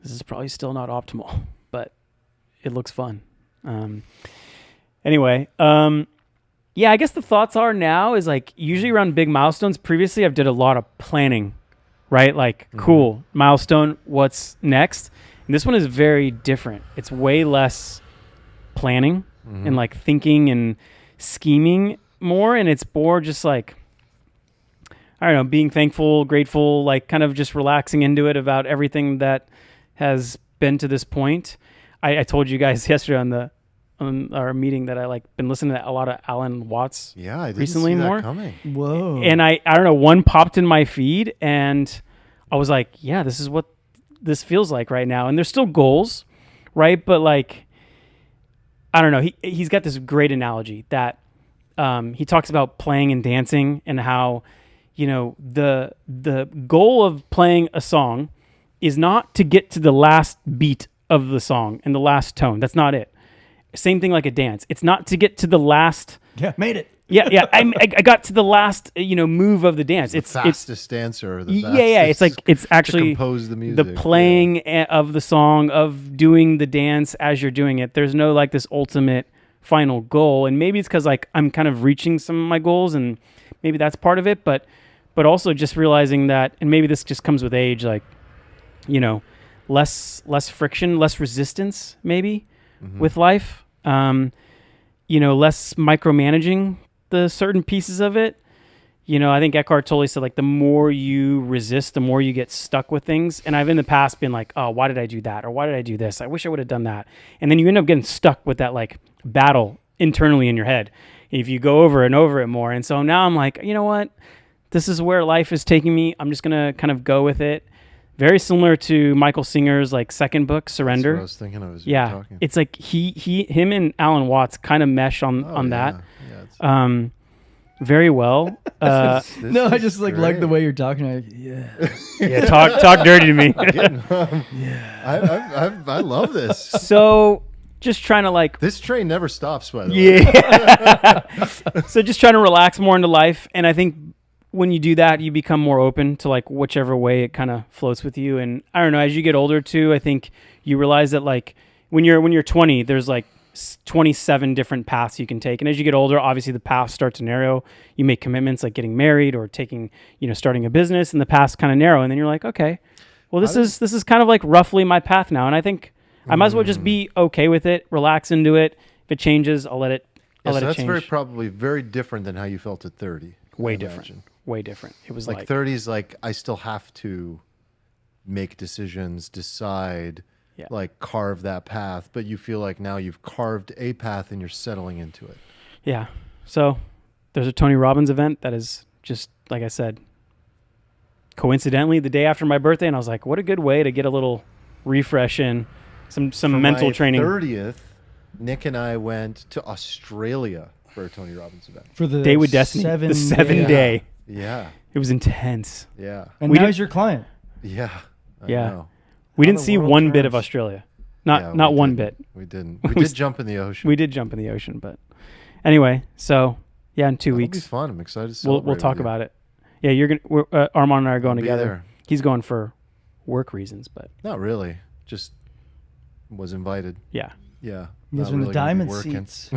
this is probably still not optimal, but it looks fun. Anyway, yeah, I guess the thoughts are now is like usually around big milestones. Previously, I've did a lot of planning, right? Like, cool, milestone, what's next? And this one is very different. It's way less planning and like thinking and scheming more, and it's more just like, I don't know, being thankful, grateful, like kind of just relaxing into it about everything that has been to this point. I told you guys yesterday on our meeting that I like been listening to a lot of Alan Watts. Yeah, I didn't Recently see that more? coming. Whoa. And I don't know, one popped in my feed and I was like, yeah, this is what this feels like right now. And there's still goals, right? But like, I don't know. He's got this great analogy that he talks about playing and dancing and how, you know, the goal of playing a song is not to get to the last beat of the song and the last tone. That's not it. Same thing like a dance. It's not to get to the last. yeah, made it. Yeah. I got to the last, move of the dance. It's Fastest dancer. The yeah. It's like it's to actually compose the music. the playing of the song, of doing the dance as you're doing it. There's no like this ultimate final goal, and maybe it's because like I'm kind of reaching some of my goals, and maybe that's part of it. But also just realizing that, and maybe this just comes with age, like less friction, less resistance, maybe with life. Less micromanaging the certain pieces of it. I think Eckhart Tolle said, like, the more you resist, the more you get stuck with things. And I've in the past been like, oh, why did I do that? Or why did I do this? I wish I would have done that. And then you end up getting stuck with that, like, battle internally in your head if you go over and over it more. And so now I'm like, you know what? This is where life is taking me. I'm just going to kind of go with it. Very similar to Michael Singer's, like, second book, Surrender. That's what I was thinking of as you were Yeah. talking. It's like him and Alan Watts kind of mesh on that. Yeah, it's- Very well. this No, I is just like great. the way you're talking. Like, yeah. Yeah, talk dirty to me. I love this. So just trying to, like, This train never stops, by the way. yeah. So just trying to relax more into life. And I think when you do that, you become more open to, like, whichever way it kind of floats with you. And I don't know, as you get older too, I think you realize that, like, when you're 20, there's like 27 different paths you can take. And as you get older, obviously the path starts to narrow. You make commitments like getting married or taking, starting a business, and the path's kind of narrow. And then you're like, okay, well, this is kind of like roughly my path now. And I think I might as well just be okay with it, relax into it. If it changes, I'll let it Yeah, so change. that's probably very different than how you felt at 30. Way I different. imagine. Way different. It was Like 30 is like, I still have to make decisions, decide, Yeah. like carve that path. But you feel like now you've carved a path and you're settling into it. Yeah. So there's a Tony Robbins event that is just, like I said, coincidentally the day after my birthday. And I was like, what a good way to get a little refresh in, some For mental my training. 30th, Nick and I went to Australia for a Tony Robbins event. For the Day with Destiny. The 7 day. day. Yeah. It was intense. Yeah. And We now did- he's your client. Yeah. I Yeah. know. We How didn't the see world one bit of turns. Australia. Yeah, Not we one didn't. bit. We didn't. We We did jump in the ocean. We did jump in the ocean, but anyway, so yeah, in 2 That'll weeks be fun. I'm excited to we'll celebrate talk with you. about it. Yeah, Arman and I are going I'll be together. there. He's going for work reasons, but Not really. Just was invited. yeah. Yeah. You guys Not are in the really gonna be diamond working. seats.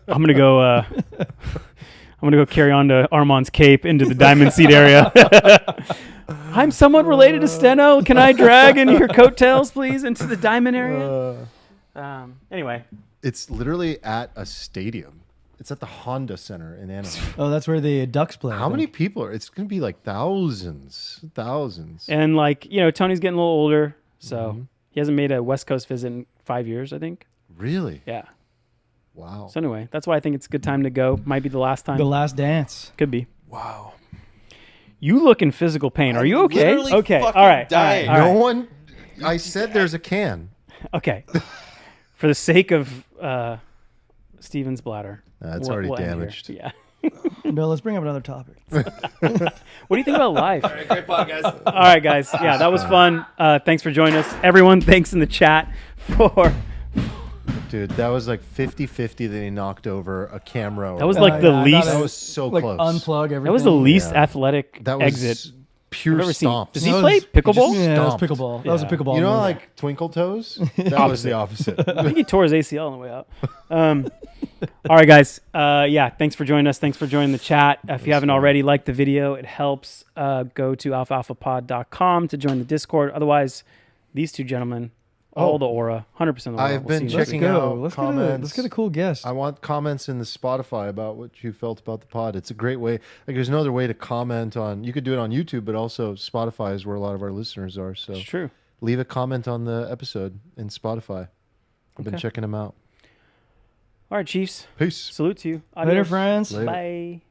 I'm gonna go. I'm gonna go carry on to Arman's cape into the diamond seat area. I'm somewhat related to Steno. Can I drag in your coattails, please, into the diamond area? Anyway, It's literally at a stadium. It's at the Honda Center in Anaheim. Oh, that's where the Ducks play. I How many think. people are? It's going to be like thousands. and like Tony's getting a little older, so Mm-hmm. he hasn't made a West Coast visit in 5 years, I think. Really? Yeah. Wow. So anyway, that's why I think it's a good time to go. Might be the last time. The Last Dance. Could be. Wow. You look in physical pain. Are you okay? literally Okay. All fucking right. dying. All right. No one. I said there's a can. Okay. For the sake of Steven's bladder. That's we'll- already we'll end here. damaged. Yeah. No, let's bring up another topic. What do you think about life? All right, great pod, guys. All right, guys. Yeah, that was fun. Thanks for joining us. Everyone, thanks in the chat for... Dude, that was like 50-50 that he knocked over a camera. That was like the I least... thought That was so like close. unplug everything. That was the least Yeah. athletic That was exit pure I've ever seen. stomps. Does he That play was- pickleball? Yeah, that was stomped. pickleball. That was a Yeah. pickleball. You know, move. like Twinkle Toes? That was the opposite. I think he tore his ACL on the way out. All right, guys. Yeah, thanks for joining us. Thanks for joining the chat. If you haven't already, like the video. It helps. Go to alfalfapod.com to join the Discord. Otherwise, these two gentlemen, all the aura, 100% of the aura. I've been see you next let's checking week. go. out Let's comments. let's get a cool guest. I want comments in the Spotify about what you felt about the pod. It's a great way. Like, there's no other way to comment on. You could do it on YouTube, but also Spotify is where a lot of our listeners are. So It's true. leave a comment on the episode in Spotify. I've been Okay. checking them out. All right, Chiefs. Peace. Salute to you. Later, Adios. friends. Later. Bye.